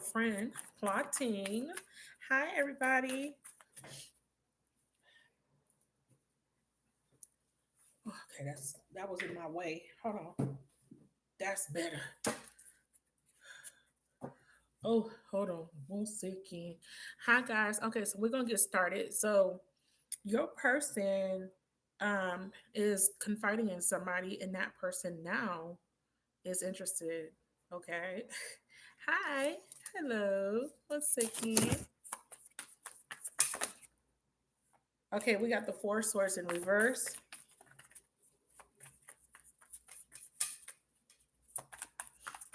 a friend plotting. Hi, everybody. Okay, that was in my way. Hold on. That's better. Oh, hold on. 1 second. Hi, guys. Okay, so we're gonna get started. So your person is confiding in somebody, and that person now is interested. Okay. Hi. Hello. 1 second. Okay, we got the four swords in reverse.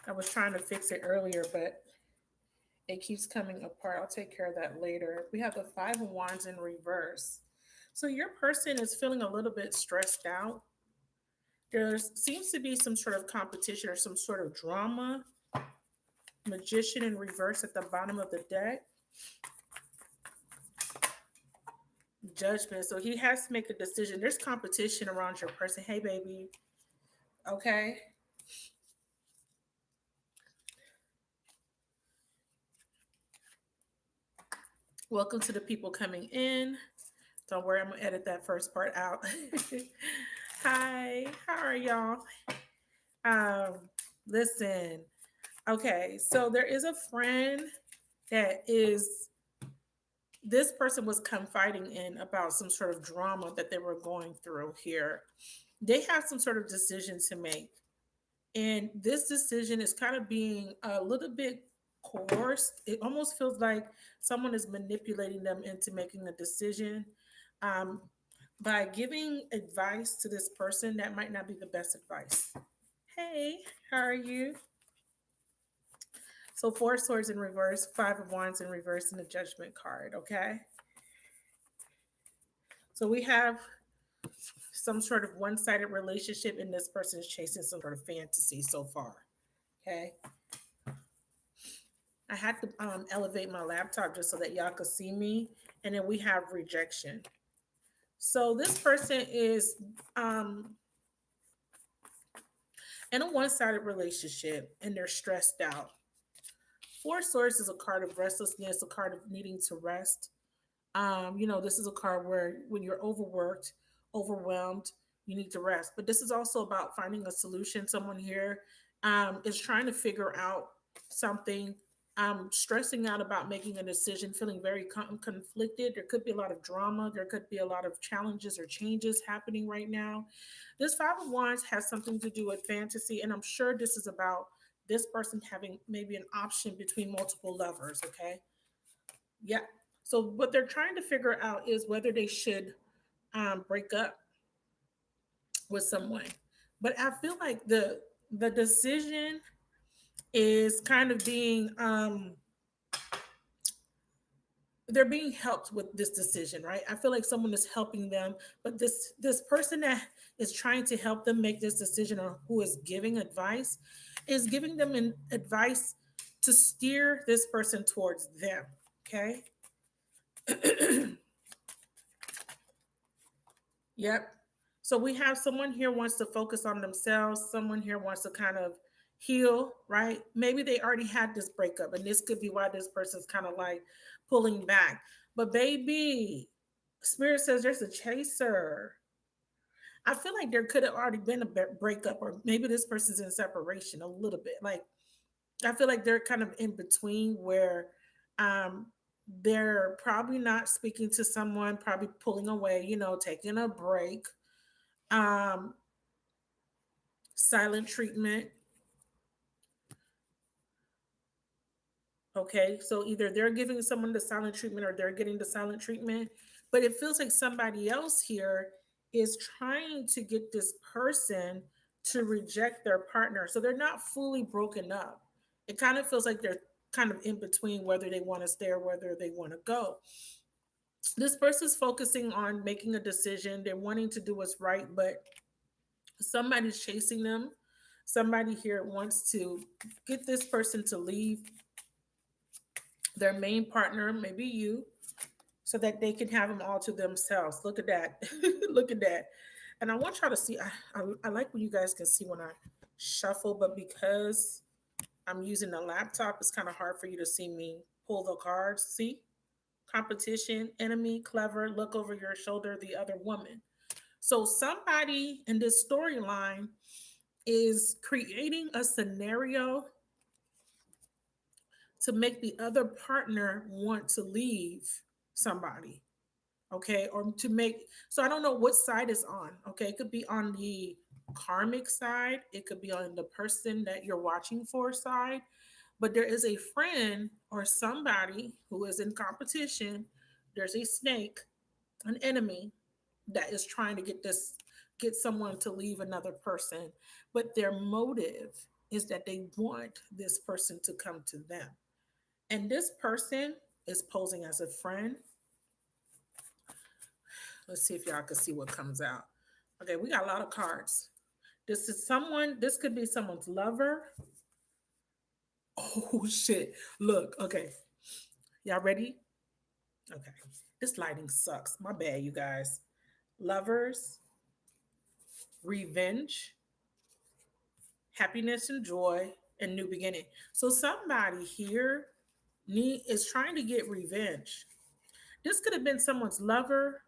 I was trying to fix it earlier, but it keeps coming apart. I'll take care of that later. We have the five of wands in reverse. So your person is feeling a little bit stressed out. There seems to be some sort of competition or some sort of drama. Magician in reverse at the bottom of the deck. Judgment. So he has to make a decision. There's competition around your person. Hey, baby. Okay. Welcome to the people coming in. Don't worry, I'm going to edit that first part out. Hi. How are y'all? Um, Listen. Okay. So there is a friend that is this person was confiding in about some sort of drama that they were going through here. They have some sort of decision to make. And this decision is kind of being a little bit coerced. It almost feels like someone is manipulating them into making a decision. Um, by giving advice to this person that might not be the best advice. Hey, how are you? So four swords in reverse, five of wands in reverse, and the judgment card. Okay. So we have some sort of one-sided relationship, and this person is chasing some sort of fantasy so far. Okay. I had to elevate my laptop just so that y'all could see me. And then we have rejection. So this person is in a one-sided relationship and they're stressed out. Four swords is a card of restlessness, a card of needing to rest. This is a card where when you're overworked, overwhelmed, you need to rest. But this is also about finding a solution. Someone here is trying to figure out something, stressing out about making a decision, feeling very conflicted. There could be a lot of drama. There could be a lot of challenges or changes happening right now. This Five of Wands has something to do with fantasy, and I'm sure this is about this person having maybe an option between multiple lovers. Okay. Yeah. So what they're trying to figure out is whether they should break up with someone. But I feel like the decision is kind of being they're being helped with this decision, right? I feel like someone is helping them, but this person that is trying to help them make this decision or who is giving advice is giving them an advice to steer this person towards them. Okay. Yep. So we have someone here wants to focus on themselves. Someone here wants to kind of heal, right? Maybe they already had this breakup, and this could be why this person's kind of like pulling back. But baby, Spirit says there's a chaser. I feel like there could have already been a breakup, or maybe this person's in separation a little bit. Like I feel like they're kind of in between where um, they're probably not speaking to someone, probably pulling away, taking a break. Um, Silent treatment. Okay, so either they're giving someone the silent treatment or they're getting the silent treatment, but it feels like somebody else here is trying to get this person to reject their partner. So they're not fully broken up. It kind of feels like they're kind of in between whether they want to stay or whether they want to go. This person's focusing on making a decision. They're wanting to do what's right, but somebody's chasing them. Somebody here wants to get this person to leave their main partner, maybe you, so that they can have them all to themselves. Look at that. Look at that. And I want y'all to see, I like when you guys can see when I shuffle, but because I'm using a laptop. It's kind of hard for you to see me pull the cards. See? Competition, enemy, clever, look over your shoulder, the other woman. So somebody in this storyline is creating a scenario to make the other partner want to leave somebody. Okay, or to make, so I don't know what side is on. Okay, it could be on the karmic side, it could be on the person that you're watching for side, but there is a friend or somebody who is in competition. There's a snake, an enemy that is trying to get someone to leave another person, but their motive is that they want this person to come to them. And this person is posing as a friend. Let's see if y'all can see what comes out. Okay, we got a lot of cards. This could be someone's lover. Oh shit. Look, okay. Y'all ready? Okay. This lighting sucks. My bad, you guys. Lovers, revenge, happiness and joy, and new beginning. So somebody here is trying to get revenge. This could have been someone's lover.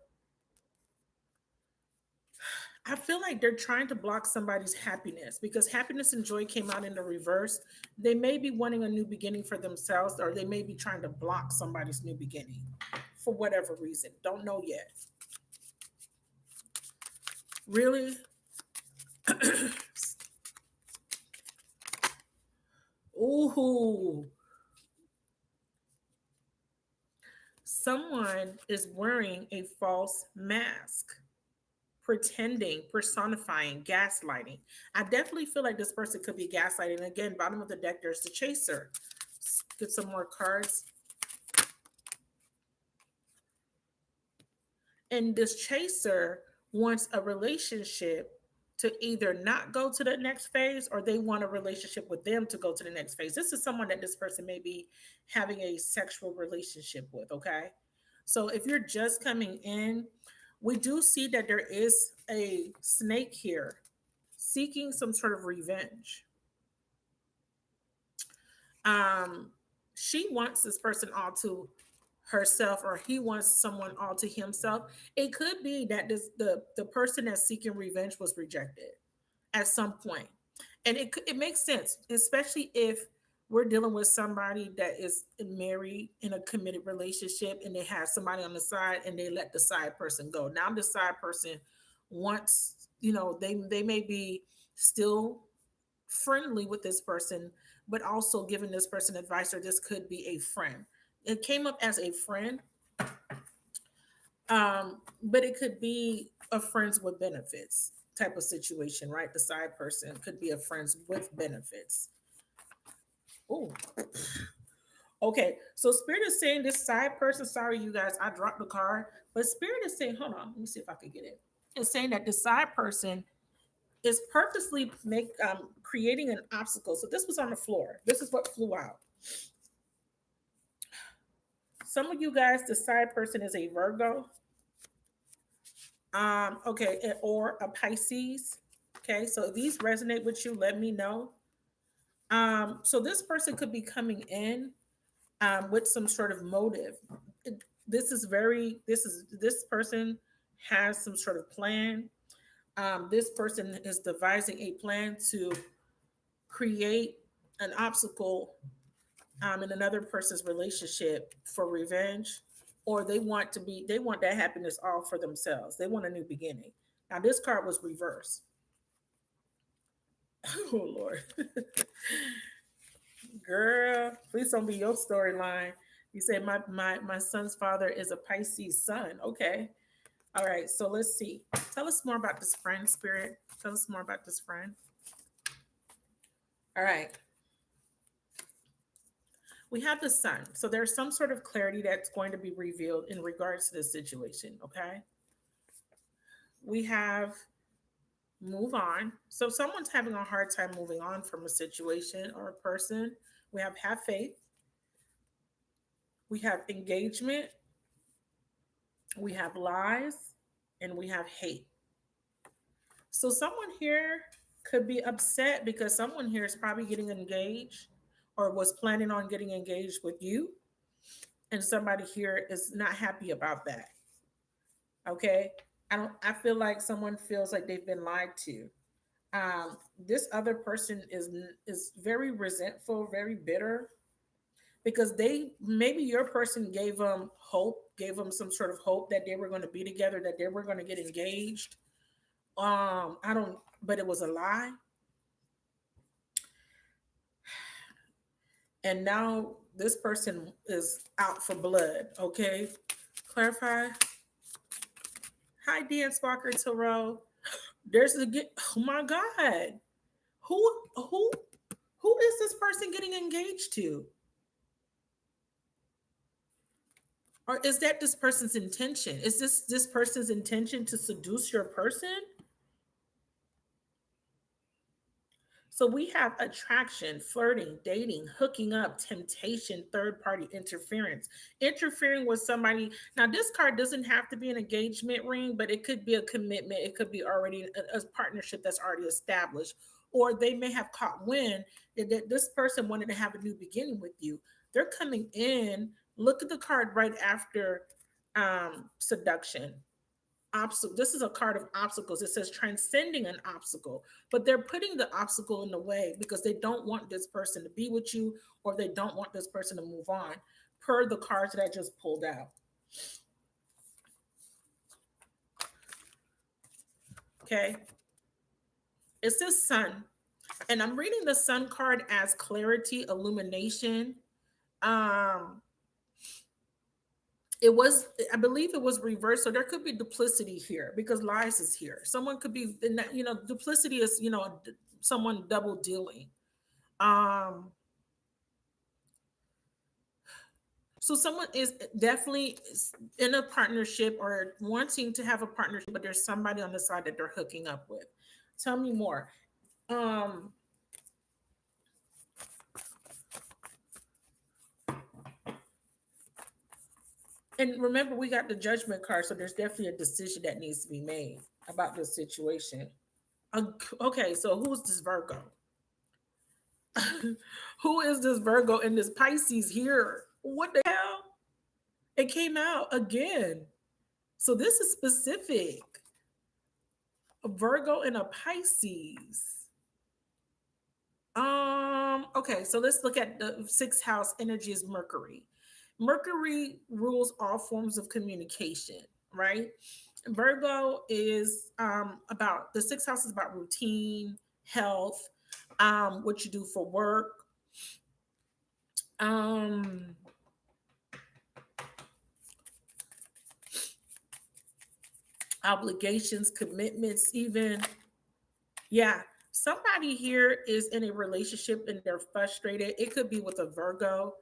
I feel like they're trying to block somebody's happiness because happiness and joy came out in the reverse. They may be wanting a new beginning for themselves, or they may be trying to block somebody's new beginning for whatever reason. Don't know yet. Really? Ooh. Someone is wearing a false mask, pretending, personifying, gaslighting. I definitely feel like this person could be gaslighting. Again, bottom of the deck, there's the chaser. Let's get some more cards. And this chaser wants a relationship to either not go to the next phase, or they want a relationship with them to go to the next phase. This is someone that this person may be having a sexual relationship with, okay? So if you're just coming in, we do see that there is a snake here seeking some sort of revenge. Um, she wants this person all to herself, or he wants someone all to himself. It could be that the person that's seeking revenge was rejected at some point. And it makes sense, especially if we're dealing with somebody that is married in a committed relationship and they have somebody on the side and they let the side person go. Now the side person wants, they may be still friendly with this person, but also giving this person advice, or this could be a friend. It came up as a friend, but it could be a friends with benefits type of situation, right? The side person could be a friends with benefits. Oh, okay. So Spirit is saying this side person, sorry you guys, I dropped the card, but Spirit is saying, hold on, let me see if I can get it. It's saying that the side person is purposely creating an obstacle. So this was on the floor. This is what flew out. Some of you guys, the side person is a Virgo, okay, or a Pisces. Okay, so if these resonate with you, let me know. So this person could be coming in with some sort of motive. This person has some sort of plan. This person is devising a plan to create an obstacle in another person's relationship for revenge, or they want that happiness all for themselves. They want a new beginning. Now this card was reversed. Oh Lord. Girl, please don't be your storyline. You said my son's father is a Pisces sun. Okay. All right. So let's see. Tell us more about this friend, Spirit. Tell us more about this friend. All right. We have the sun. So there's some sort of clarity that's going to be revealed in regards to this situation. Okay. We have move on. So someone's having a hard time moving on from a situation or a person. We have faith. We have engagement. We have lies, and we have hate. So someone here could be upset because someone here is probably getting engaged. or was planning on getting engaged with you, and somebody here is not happy about that. Okay, I feel like someone feels like they've been lied to. This other person is very resentful, very bitter, because they, maybe your person gave them hope, gave them some sort of hope that they were going to be together, that they were going to get engaged. I don't, but it was a lie. And now this person is out for blood. Okay, clarify. Hi, Dan Sparker Tarot. There's a get. Oh my God, who who is this person getting engaged to? Or is that this person's intention? Is this person's intention to seduce your person? So we have attraction, flirting, dating, hooking up, temptation, third party interference, interfering with somebody. Now, this card doesn't have to be an engagement ring, but it could be a commitment. It could be already a partnership that's already established. Or they may have caught wind that this person wanted to have a new beginning with you. They're coming in. Look at the card right after seduction. Obstacle. This is a card of obstacles. It says transcending an obstacle, but they're putting the obstacle in the way because they don't want this person to be with you, or they don't want this person to move on, per the cards that I just pulled out. Okay, it says sun, and I'm reading the sun card as clarity, illumination. um it was, I believe it was reversed, so there could be duplicity here because lies is here. Someone could be, duplicity is, someone double dealing. um so someone is definitely in a partnership or wanting to have a partnership, but there's somebody on the side that they're hooking up with. Tell me more. um and remember, we got the judgment card, so there's definitely a decision that needs to be made about this situation. Okay, so who's this Virgo? Who is this Virgo and this Pisces here? What the hell? It came out again. So this is specific. A Virgo and a Pisces. Okay, so let's look at the sixth house energy is Mercury. Mercury rules all forms of communication, right? Virgo is about, the sixth house is about routine, health, what you do for work, um obligations, commitments, even. Yeah. Somebody here is in a relationship and they're frustrated. It could be with a Virgo,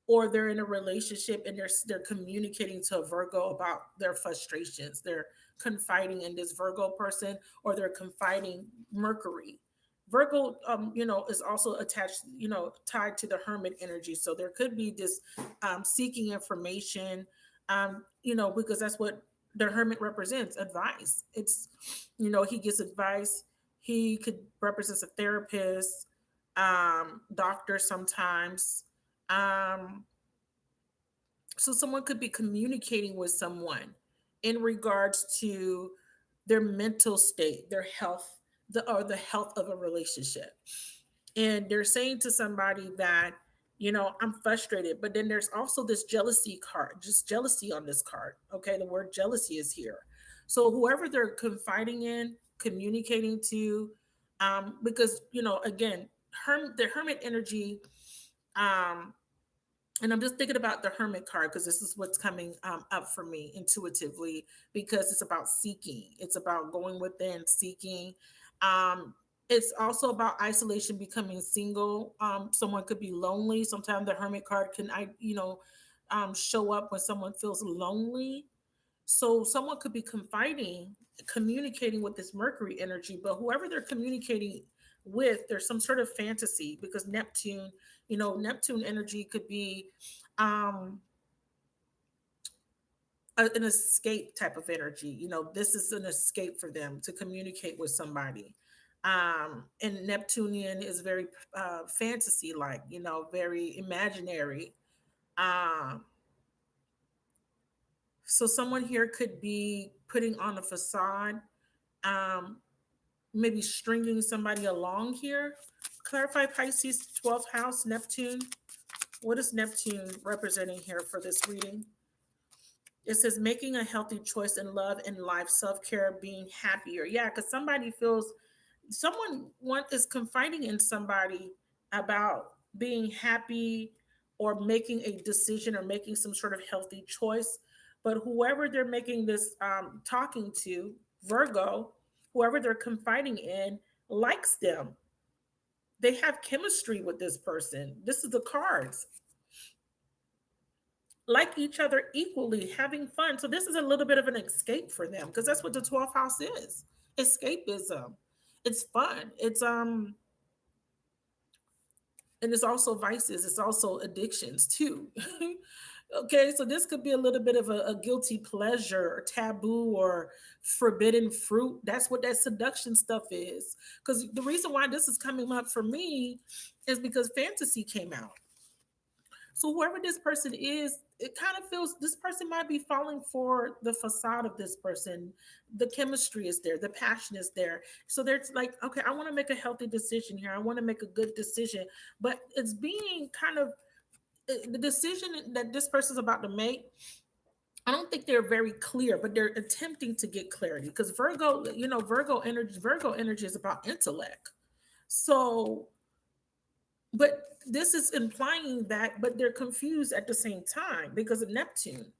or they're in a relationship and they're communicating to a Virgo about their frustrations. They're confiding in this Virgo person, or they're confiding Mercury. Virgo, is also attached, tied to the Hermit energy. So there could be this seeking information, because that's what the Hermit represents, advice. It's, he gives advice. He could represent a therapist, doctor sometimes. um so someone could be communicating with someone in regards to their mental state, their health, or the health of a relationship. And they're saying to somebody that, I'm frustrated. But then there's also this jealousy card, just jealousy on this card. Okay, the word jealousy is here. So whoever they're confiding in, communicating to, because, again, the Hermit energy, um and I'm just thinking about the Hermit card because this is what's coming up for me intuitively, because it's about seeking. It's about going within, seeking. Um, it's also about isolation, becoming single. Someone could be lonely. Sometimes the Hermit card can, show up when someone feels lonely. So someone could be confiding, communicating with this Mercury energy, but whoever they're communicating with, there's some sort of fantasy, because Neptune, Neptune energy could be um an escape type of energy. This is an escape for them to communicate with somebody. And Neptunian is very fantasy like, very imaginary. Um, so someone here could be putting on a facade, um, maybe stringing somebody along here. Clarify Pisces, 12th house, Neptune. What is Neptune representing here for this reading? It says making a healthy choice in love and life, self-care, being happier. Yeah, because somebody feels, is confiding in somebody about being happy or making a decision or making some sort of healthy choice. But whoever they're making this talking to, Virgo, whoever they're confiding in, likes them. They have chemistry with this person. This is the cards. Like each other equally, having fun. So this is a little bit of an escape for them because that's what the 12th house is. Escapism. It's fun. And it's also vices, it's also addictions too. Okay, so this could be a little bit of a guilty pleasure or taboo or forbidden fruit. That's what that seduction stuff is. Because the reason why this is coming up for me is because fantasy came out. So whoever this person is, it kind of feels this person might be falling for the facade of this person. The chemistry is there, the passion is there. So they're like, okay, I want to make a healthy decision here. I want to make a good decision, but it's being kind of the decision that this person's about to make. I don't think they're very clear, but they're attempting to get clarity because Virgo, Virgo energy is about intellect. So but this is implying that, but they're confused at the same time because of Neptune.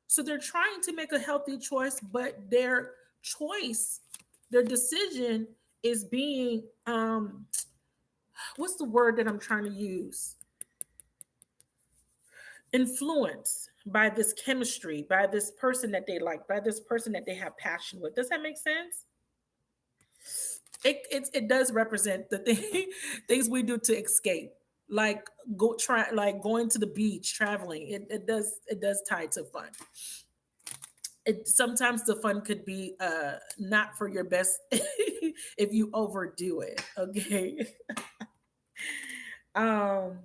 So they're trying to make a healthy choice, but their choice, their decision is being what's the word that I'm trying to use? Influenced by this chemistry, by this person that they like, by this person that they have passion with. Does that make sense? It does represent the things we do to escape, like going to the beach, traveling. It does tie to fun. It sometimes the fun could be not for your best if you overdo it. Okay. um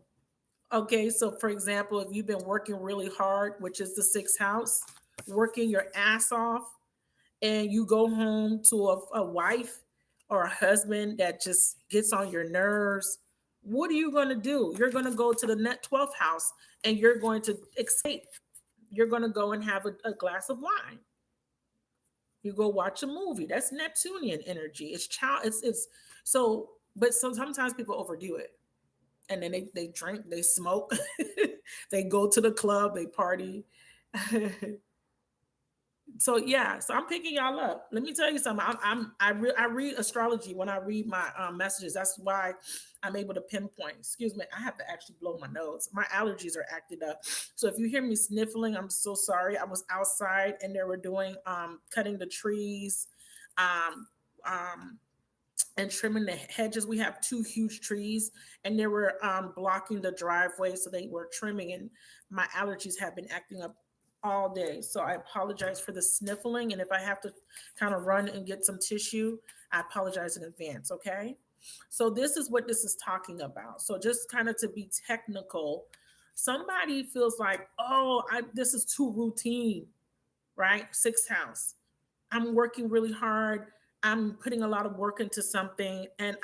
okay, so for example, if you've been working really hard, which is the sixth house, working your ass off, and you go home to a wife or a husband that just gets on your nerves, what are you going to do? You're going to go to the net 12th house and you're going to escape. You're going to go and have a glass of wine. You go watch a movie. That's Neptunian energy. It's child. It's so. But sometimes people overdo it, and then they drink, they smoke, they go to the club, they party. So yeah, so I'm picking y'all up. Let me tell you something. I read astrology when I read my messages. That's why I'm able to pinpoint. Excuse me, I have to actually blow my nose. My allergies are acted up. So if you hear me sniffling, I'm so sorry. I was outside and they were doing cutting the trees, um, um, and trimming the hedges. We have two huge trees, and they were blocking the driveway, so they were trimming. And my allergies have been acting up all day, so I apologize for the sniffling. And if I have to kind of run and get some tissue, I apologize in advance. Okay, so this is what this is talking about. So just kind of to be technical, somebody feels like, oh, this is too routine, right? Sixth house, I'm working really hard. I'm putting a lot of work into something and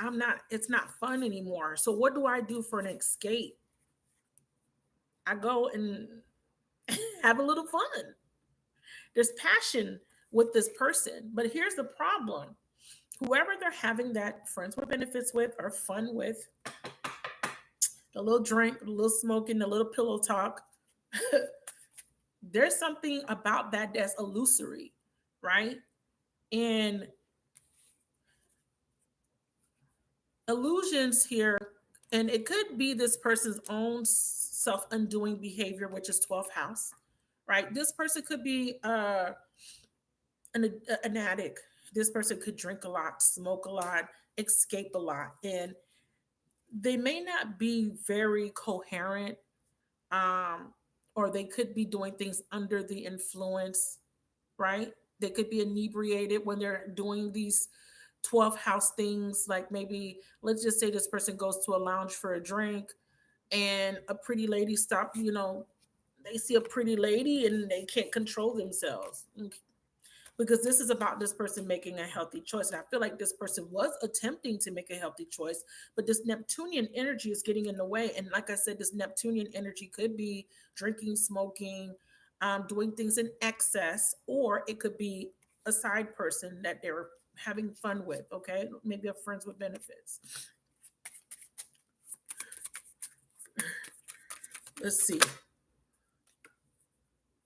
it's not fun anymore. So what do I do for an escape? I go and have a little fun. There's passion with this person. But here's the problem. Whoever they're having that friends with benefits with or fun with, the little drink, the little smoking, the little pillow talk, there's something about that that's illusory, right? And illusions here, and it could be this person's own self-undoing behavior, which is 12th house, right? This person could be an addict. This person could drink a lot, smoke a lot, escape a lot, and they may not be very coherent, um, or they could be doing things under the influence, right? They could be inebriated when they're doing these 12th house things, like maybe let's just say this person goes to a lounge for a drink and a pretty lady stop, they see a pretty lady and they can't control themselves, because this is about this person making a healthy choice. And I feel like this person was attempting to make a healthy choice, but this Neptunian energy is getting in the way. And like I said, this Neptunian energy could be drinking, smoking, doing things in excess, or it could be a side person that they're having fun with. Okay, maybe a friends with benefits. Let's see.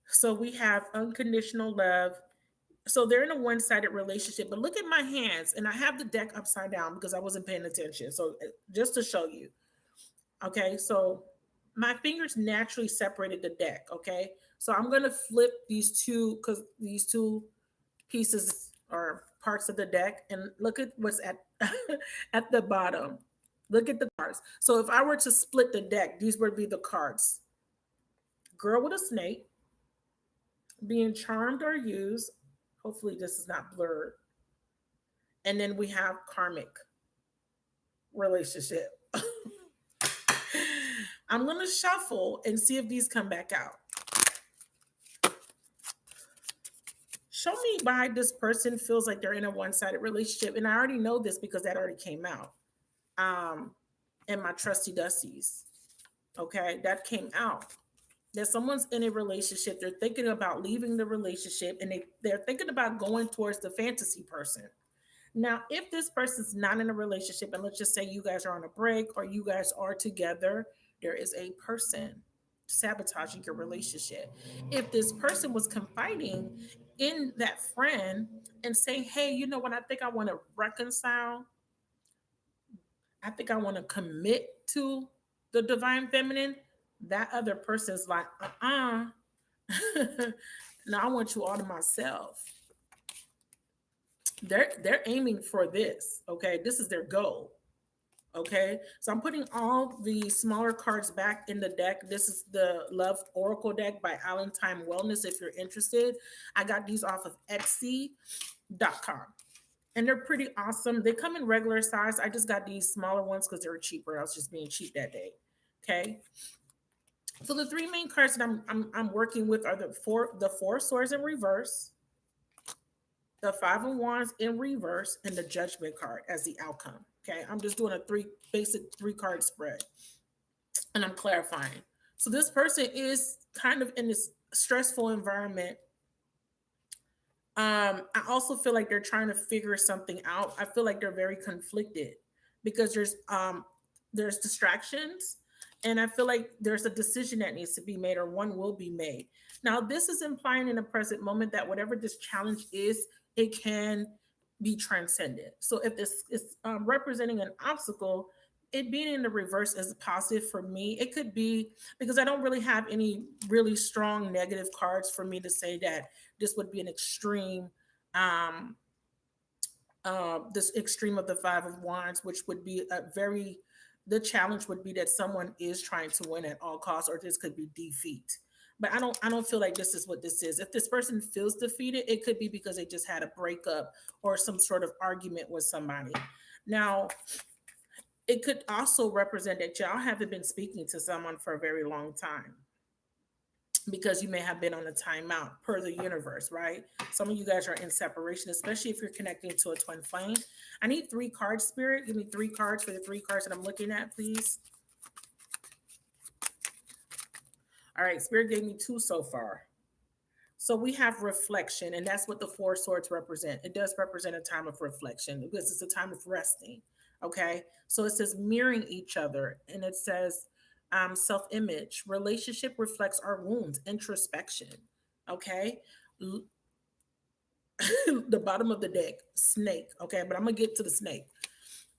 So we have unconditional love. So they're in a one-sided relationship, but look at my hands, and I have the deck upside down because I wasn't paying attention. So just to show you, okay, so my fingers naturally separated the deck. Okay, so I'm going to flip these two, because these two pieces or parts of the deck, and look at what's at at the bottom. Look at the cards. So if I were to split the deck, these would be the cards: girl with a snake, being charmed or used. Hopefully this is not blurred. And then we have karmic relationship. I'm going to shuffle and see if these come back out. Show me why this person feels like they're in a one-sided relationship. And I already know this because that already came out in my trusty dusties. Okay, that came out. That someone's in a relationship, they're thinking about leaving the relationship, and they're thinking about going towards the fantasy person. Now, if this person's not in a relationship, and let's just say you guys are on a break or you guys are together, there is a person sabotaging your relationship. If this person was confiding in that friend and saying, hey, you know what, I think I want to reconcile, I think I want to commit to the divine feminine, that other person's like, no, I want you all to myself. They're aiming for this. Okay, this is their goal. Okay, so I'm putting all the smaller cards back in the deck. This is the Love Oracle deck by Time Wellness. If you're interested, I got these off of Etsy.com. And they're pretty awesome. They come in regular size. I just got these smaller ones because they were cheaper. I was just being cheap that day. Okay. So the three main cards that I'm working with are the four swords in reverse, the 5 of wands in reverse, and the judgment card as the outcome. Okay. I'm just doing a basic three card spread, and I'm clarifying. So this person is kind of in this stressful environment. I also feel like they're trying to figure something out. I feel like they're very conflicted because there's distractions, and I feel like there's a decision that needs to be made, or one will be made. Now, this is implying in the present moment that whatever this challenge is, it can be transcended. So if this is representing an obstacle, it being in the reverse is positive for me. It could be because I don't really have any really strong negative cards for me to say that this would be an extreme, this extreme of the 5 of wands, which would be the challenge would be that someone is trying to win at all costs, or this could be defeat. But I don't feel like this is what this is. If this person feels defeated, it could be because they just had a breakup or some sort of argument with somebody. Now, it could also represent that y'all haven't been speaking to someone for a very long time, because you may have been on a timeout per the universe, right? Some of you guys are in separation, especially if you're connecting to a twin flame. I need 3 cards, Spirit. Give me 3 cards for the 3 cards that I'm looking at, please. All right, Spirit gave me 2 so far. So we have reflection, and that's what the 4 swords represent. It does represent a time of reflection because it's a time of resting. Okay, so it says mirroring each other, and it says self-image. Relationship reflects our wounds, introspection. Okay, the bottom of the deck, snake. Okay, but I'm gonna get to the snake.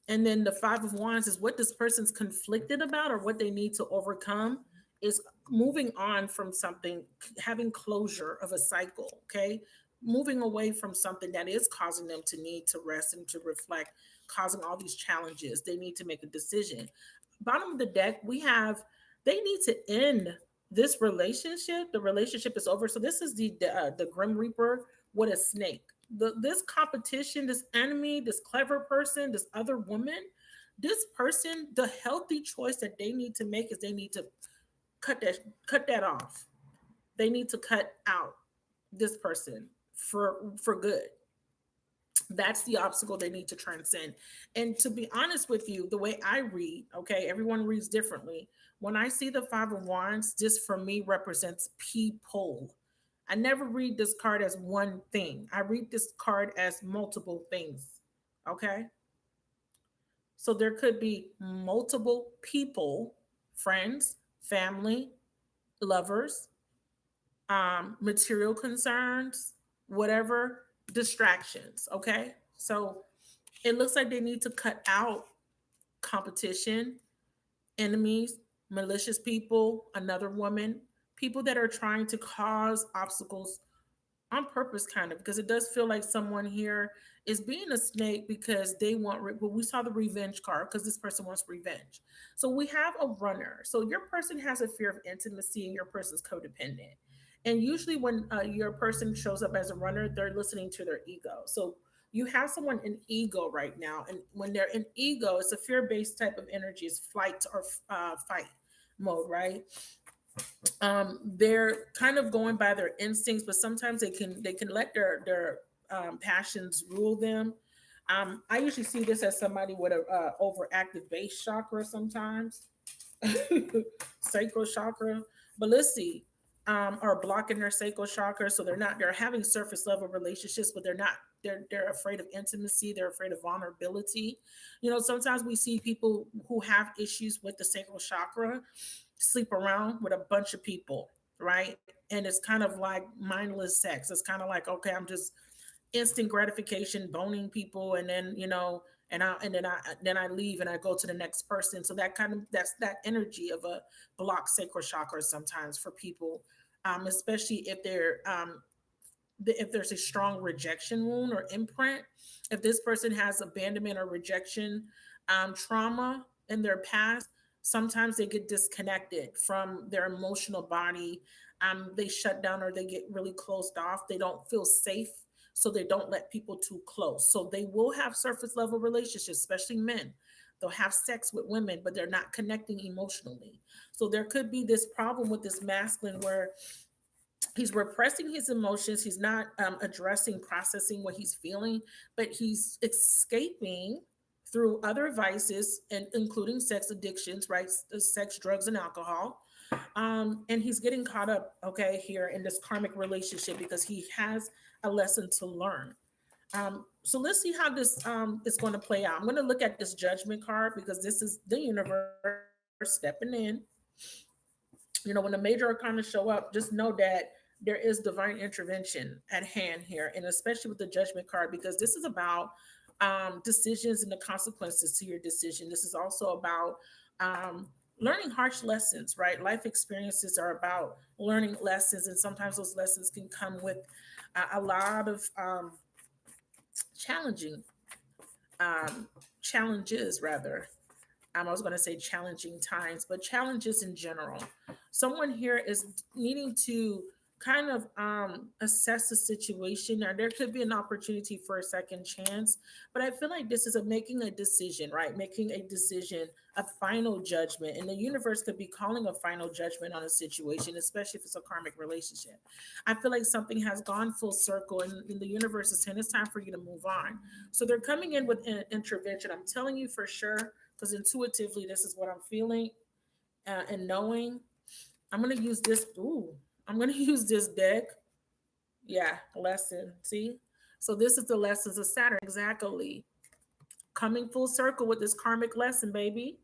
And then the 5 of wands is what this person's conflicted about, or what they need to overcome is moving on from something, having closure of a cycle. Okay, moving away from something that is causing them to need to rest and to reflect, causing all these challenges. They need to make a decision. Bottom of the deck, we have they need to end this relationship. The relationship is over. So this is the Grim Reaper with a snake. this competition, this enemy, this clever person, this other woman, this person, the healthy choice that they need to make is they need to cut that off. They need to cut out this person for good. That's the obstacle they need to transcend. And to be honest with you, the way I read, okay, everyone reads differently. When I see the Five of Wands, this for me represents people. I never read this card as one thing. I read this card as multiple things. Okay. So there could be multiple people, friends, family, lovers, material concerns, whatever, distractions. Okay. So it looks like they need to cut out competition, enemies, malicious people, another woman, people that are trying to cause obstacles on purpose, kind of, because it does feel like someone here is being a snake because they want well, we saw the revenge card because this person wants revenge. So we have a runner. So your person has a fear of intimacy and your person's codependent. And usually when your person shows up as a runner, they're listening to their ego. So you have someone in ego right now, and when they're in ego, it's a fear-based type of energy. It's flight or fight mode, right? They're kind of going by their instincts, but sometimes they can let their passions rule them. I usually see this as somebody with a overactive base chakra sometimes, sacral chakra. But let's see, are blocking their sacral chakra, so they're having surface level relationships, but they're afraid of intimacy. They're afraid of vulnerability. Sometimes we see people who have issues with the sacral chakra sleep around with a bunch of people, right? And it's kind of like mindless sex. It's kind of like, okay, I'm just instant gratification, boning people, and then and then I leave and I go to the next person. So that's that energy of a blocked sacral chakra sometimes for people, especially if there's a strong rejection wound or imprint. If this person has abandonment or rejection trauma in their past, sometimes they get disconnected from their emotional body. They shut down or they get really closed off. They don't feel safe, so they don't let people too close. So they will have surface level relationships, especially men. They'll have sex with women, but they're not connecting emotionally. So there could be this problem with this masculine where he's repressing his emotions. He's not addressing, processing what he's feeling, but he's escaping through other vices, and including sex addictions, right? Sex, drugs, and alcohol. And he's getting caught up, okay, here in this karmic relationship because he has a lesson to learn. So let's see how this is going to play out. I'm going to look at this judgment card because this is the universe stepping in. When the major arcana show up, just know that there is divine intervention at hand here, and especially with the judgment card, because this is about decisions and the consequences to your decision. This is also about learning harsh lessons, right? Life experiences are about learning lessons, and sometimes those lessons can come with a lot of challenging challenges, rather. I was going to say challenging times, but challenges in general. Someone here is needing to kind of assess the situation, or there could be an opportunity for a second chance. But I feel like this is making a decision, right? Making a decision, a final judgment. And the universe could be calling a final judgment on a situation, especially if it's a karmic relationship. I feel like something has gone full circle, and the universe is saying it's time for you to move on. So they're coming in with an intervention. I'm telling you for sure, because intuitively this is what I'm feeling and knowing. I'm gonna use this. Ooh, I'm gonna use this deck. Yeah, lesson. See, so this is the lessons of Saturn exactly coming full circle with this karmic lesson, baby.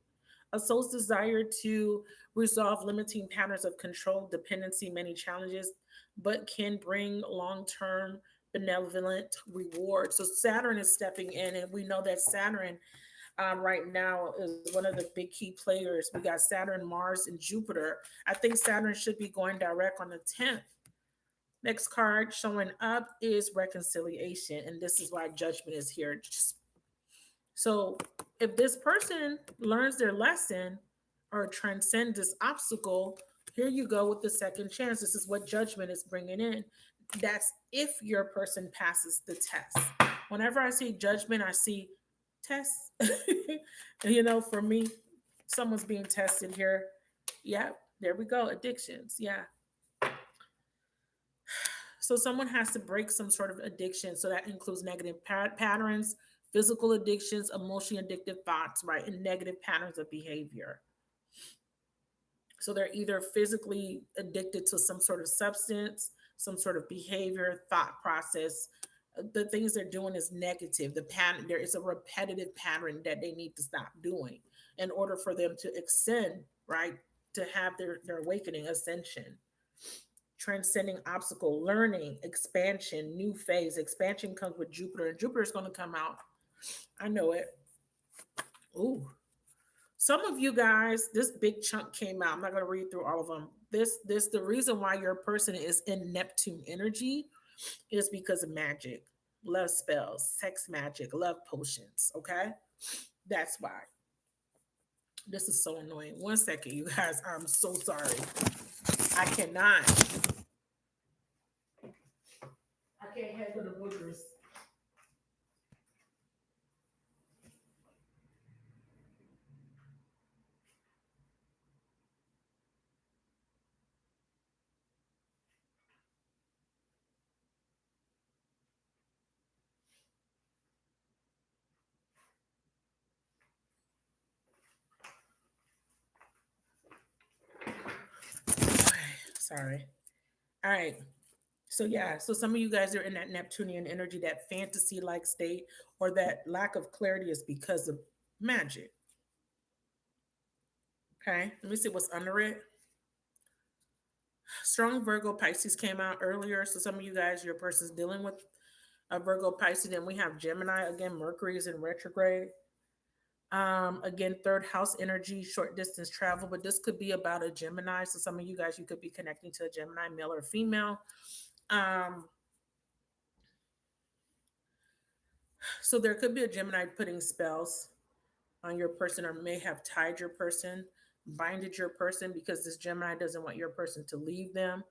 A soul's desire to resolve limiting patterns of control, dependency, many challenges, but can bring long-term benevolent reward. So Saturn is stepping in, and we know that Saturn right now is one of the big key players. We got Saturn, Mars, and Jupiter. I think Saturn should be going direct on the 10th. Next card showing up is reconciliation, and this is why judgment is here. So if this person learns their lesson or transcends this obstacle, Here you go with the second chance. This is what judgment is bringing in. That's if your person passes the test. Whenever I see judgment, I see tests. For me, someone's being tested here. Yeah, there we go. Addictions. Yeah. So someone has to break some sort of addiction. So that includes negative patterns, physical addictions, emotionally addictive thoughts, right? And negative patterns of behavior. So they're either physically addicted to some sort of substance, some sort of behavior, thought process. The things they're doing is negative. The pattern, there is a repetitive pattern that they need to stop doing in order for them to ascend, right? To have their awakening, ascension. Transcending obstacle, learning, expansion, new phase. Expansion comes with Jupiter, and Jupiter is going to come out. I know it. Ooh, some of you guys, this big chunk came out. I'm not going to read through all of them. This the reason why your person is in Neptune energy is because of magic, love spells, sex magic, love potions. Okay, that's why. This is so annoying. One second, you guys. I'm so sorry. I cannot. I can't handle the boogers. Sorry. All right. So yeah, so some of you guys are in that Neptunian energy, that fantasy like state, or that lack of clarity is because of magic. Okay, let me see what's under it. Strong Virgo Pisces came out earlier. So some of you guys, your person's dealing with a Virgo Pisces. Then we have Gemini again. Mercury is in retrograde. Again, third house energy, short distance travel, but this could be about a Gemini. So some of you guys, you could be connecting to a Gemini, male or female. Um, so there could be a Gemini putting spells on your person, or may have tied your person, binded your person, because this Gemini doesn't want your person to leave them,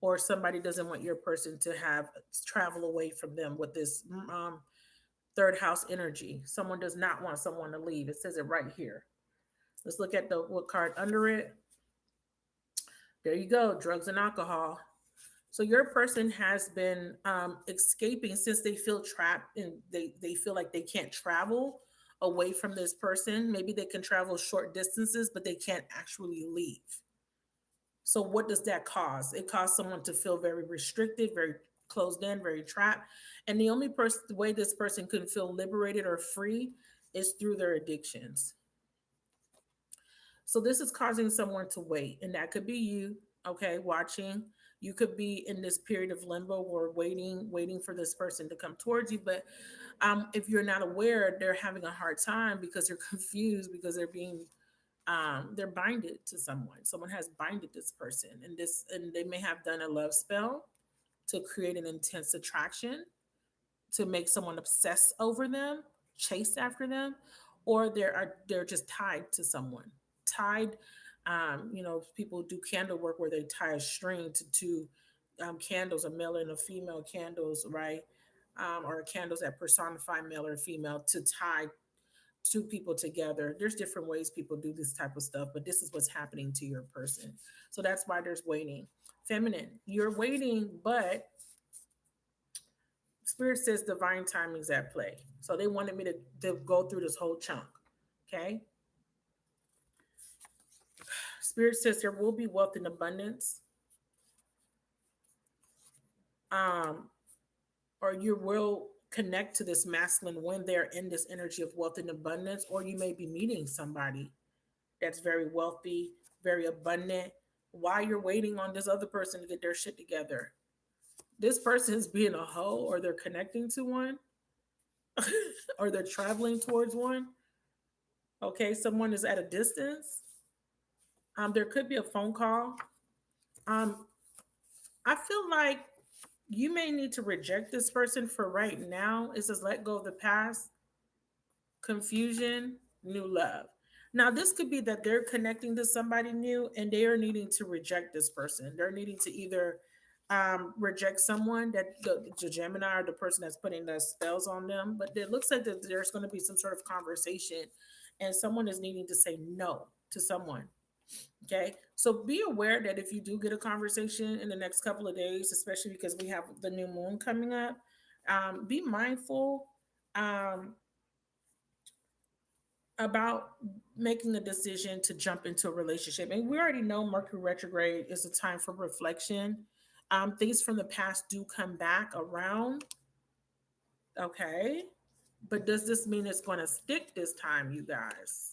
or somebody doesn't want your person to have travel away from them with this third house energy. Someone does not want someone to leave. It says it right here. Let's look at the what card under it. There you go, drugs and alcohol. So your person has been escaping since they feel trapped and they feel like they can't travel away from this person. Maybe they can travel short distances, but they can't actually leave. So what does that cause? It causes someone to feel very restricted, very closed in, very trapped. And the only person the way this person can feel liberated or free is through their addictions. So this is causing someone to wait, and that could be you, okay, watching. You could be in this period of limbo or waiting for this person to come towards you. But if you're not aware, they're having a hard time because they're confused because they're binded to someone. Someone has binded this person, and they may have done a love spell to create an intense attraction, to make someone obsess over them, chase after them, or they're just tied to someone. Tied, people do candle work where they tie a string to two candles, a male and a female candles, right? Or candles that personify male or female to tie two people together. There's different ways people do this type of stuff, but this is what's happening to your person. So that's why there's waiting. Feminine, you're waiting, but Spirit says divine timing is at play. So they wanted me to go through this whole chunk. Okay. Spirit says there will be wealth and abundance. Um, or you will connect to this masculine when they're in this energy of wealth and abundance, or you may be meeting somebody that's very wealthy, very abundant, while you're waiting on this other person to get their shit together. This person is being a hoe, or they're connecting to one, or they're traveling towards one. Okay, someone is at a distance. There could be a phone call. Um, I feel like you may need to reject this person for right now. It says let go of the past, confusion, new love. Now, this could be that they're connecting to somebody new and they are needing to reject this person. They're needing to either reject someone that the Gemini or the person that's putting the spells on them. But it looks like that there's going to be some sort of conversation and someone is needing to say no to someone. Okay. So be aware that if you do get a conversation in the next couple of days, especially because we have the new moon coming up, be mindful. Um, about making a decision to jump into a relationship. And we already know Mercury retrograde is a time for reflection. Things from the past do come back around. Okay. But does this mean it's going to stick this time, you guys?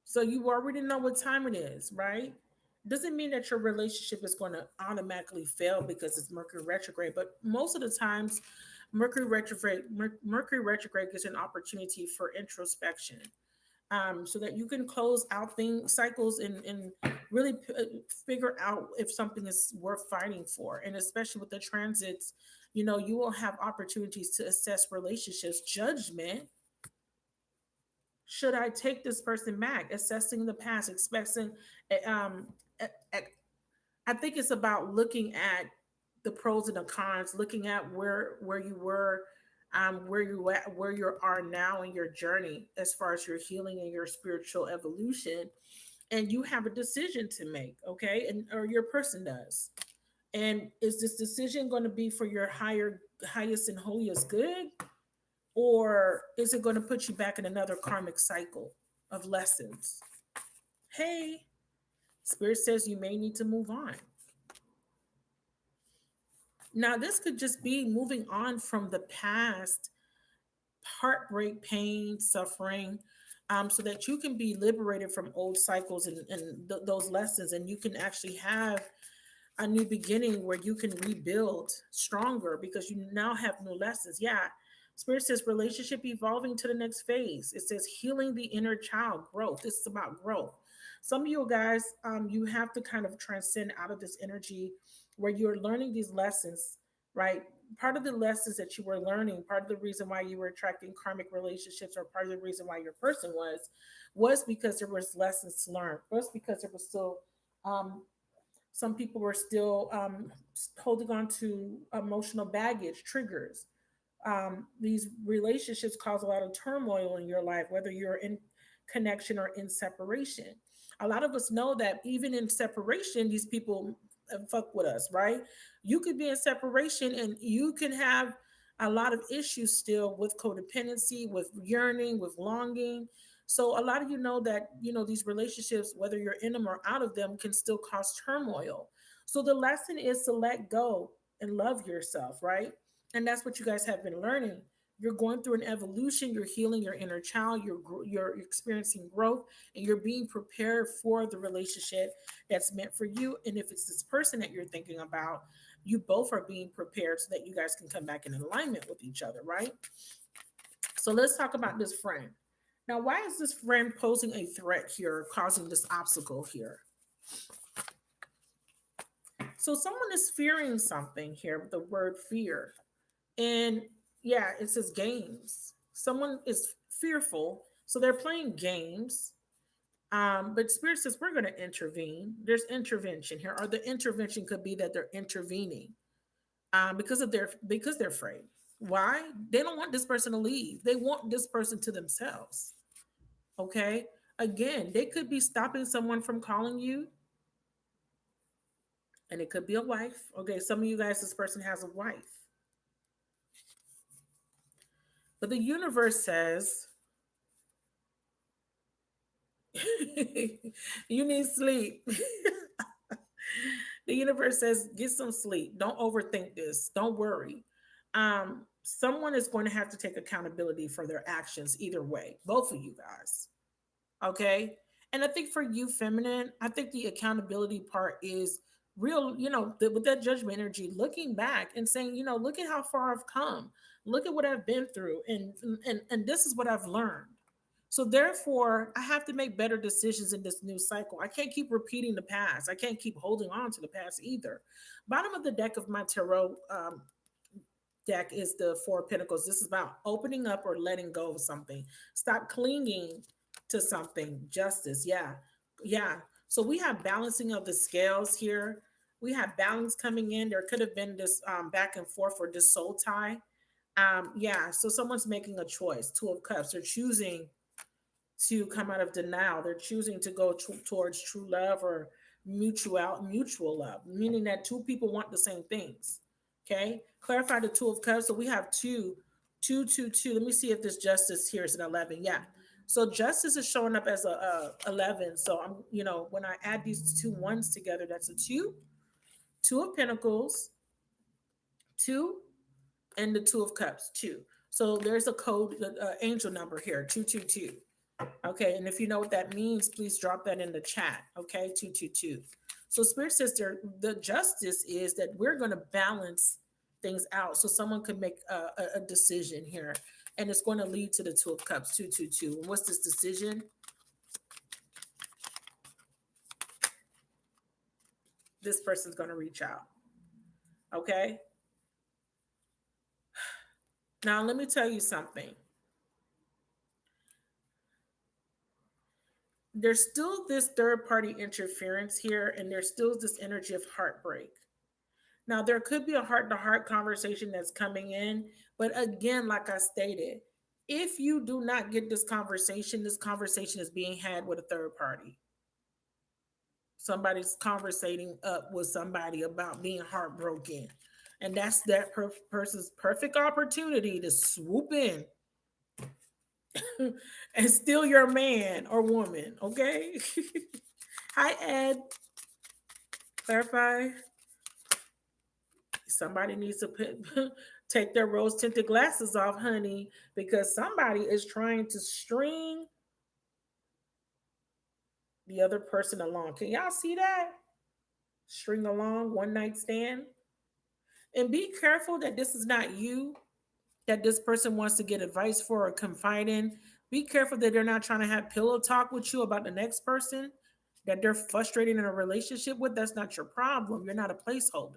So you already know what time it is, right? Doesn't mean that your relationship is going to automatically fail because it's Mercury retrograde, but most of the times, Mercury retrograde gives an opportunity for introspection, so that you can close out things cycles and really figure out if something is worth fighting for. And especially with the transits, you will have opportunities to assess relationships, judgment. Should I take this person back? Assessing the past, expecting. Um, eh, eh, I think it's about looking at the pros and the cons, looking at where you were, where you are now in your journey as far as your healing and your spiritual evolution, and you have a decision to make, okay, and or your person does. And is this decision going to be for your highest and holiest good, or is it going to put you back in another karmic cycle of lessons? Hey, Spirit says you may need to move on. Now, this could just be moving on from the past, heartbreak, pain, suffering, so that you can be liberated from old cycles and those lessons, and you can actually have a new beginning where you can rebuild stronger because you now have new lessons. Yeah. Spirit says relationship evolving to the next phase. It says healing the inner child, growth. This is about growth. Some of you guys, you have to kind of transcend out of this energy where you're learning these lessons, right? Part of the lessons that you were learning, part of the reason why you were attracting karmic relationships, or part of the reason why your person was because there was lessons to learn. Was because there was still um, some people were still holding on to emotional baggage, triggers. These relationships cause a lot of turmoil in your life, whether you're in connection or in separation. A lot of us know that even in separation, these people fuck with us, right? You could be in separation and you can have a lot of issues still with codependency, with yearning, with longing. So a lot of you know that, these relationships, whether you're in them or out of them, can still cause turmoil. So the lesson is to let go and love yourself, right? And that's what you guys have been learning. You're going through an evolution, you're healing your inner child, you're experiencing growth, and you're being prepared for the relationship that's meant for you. And if it's this person that you're thinking about, you both are being prepared so that you guys can come back in alignment with each other, right? So let's talk about this friend. Now, why is this friend posing a threat here, causing this obstacle here? So someone is fearing something here with the word fear. And yeah, it says games. Someone is fearful. So they're playing games. But Spirit says we're going to intervene. There's intervention here, or the intervention could be that they're intervening because they're afraid. Why? They don't want this person to leave. They want this person to themselves. Okay. Again, they could be stopping someone from calling you, and it could be a wife. Okay, some of you guys, this person has a wife, but the universe says you need sleep. The universe says get some sleep. Don't overthink this. Don't worry. Someone is going to have to take accountability for their actions either way, both of you guys. Okay. And I think for you, feminine, I think the accountability part is real, with that judgment energy, looking back and saying, look at how far I've come. Look at what I've been through. And this is what I've learned. So therefore, I have to make better decisions in this new cycle. I can't keep repeating the past. I can't keep holding on to the past either. Bottom of the deck of my tarot deck is the Four of Pentacles. This is about opening up or letting go of something. Stop clinging to something. Justice, yeah. Yeah. So we have balancing of the scales here. We have balance coming in. There could have been this back and forth or this soul tie. Yeah, so someone's making a choice. Two of Cups. They're choosing to come out of denial. They're choosing to go towards true love or mutual love, meaning that two people want the same things. Okay, clarify the Two of Cups. So we have two. Let me see if this Justice here is an 11. Yeah. So Justice is showing up as a 11. So I'm, when I add these two ones together, that's a two of Pentacles, two, and the Two of Cups, two. So there's a code, angel number here, 222. Okay, and if you know what that means, please drop that in the chat. Okay, 222. So Spirit Sister, the justice is that we're going to balance things out so someone could make a decision here, and it's going to lead to the Two of Cups, 222. And what's this decision? This person's going to reach out. Okay. Now, let me tell you something. There's still this third party interference here, and there's still this energy of heartbreak. Now, there could be a heart to heart conversation that's coming in, but again, like I stated, if you do not get this conversation is being had with a third party. Somebody's conversating up with somebody about being heartbroken, and that's that person's perfect opportunity to swoop in and steal your man or woman. Okay. Hi, Ed. Clarify. Somebody needs to take their rose tinted glasses off, honey, because somebody is trying to string the other person along. Can y'all see that? String along, one night stand. And be careful that this is not you, that this person wants to get advice for or confide in. Be careful that they're not trying to have pillow talk with you about the next person that they're frustrated in a relationship with. That's not your problem. You're not a placeholder.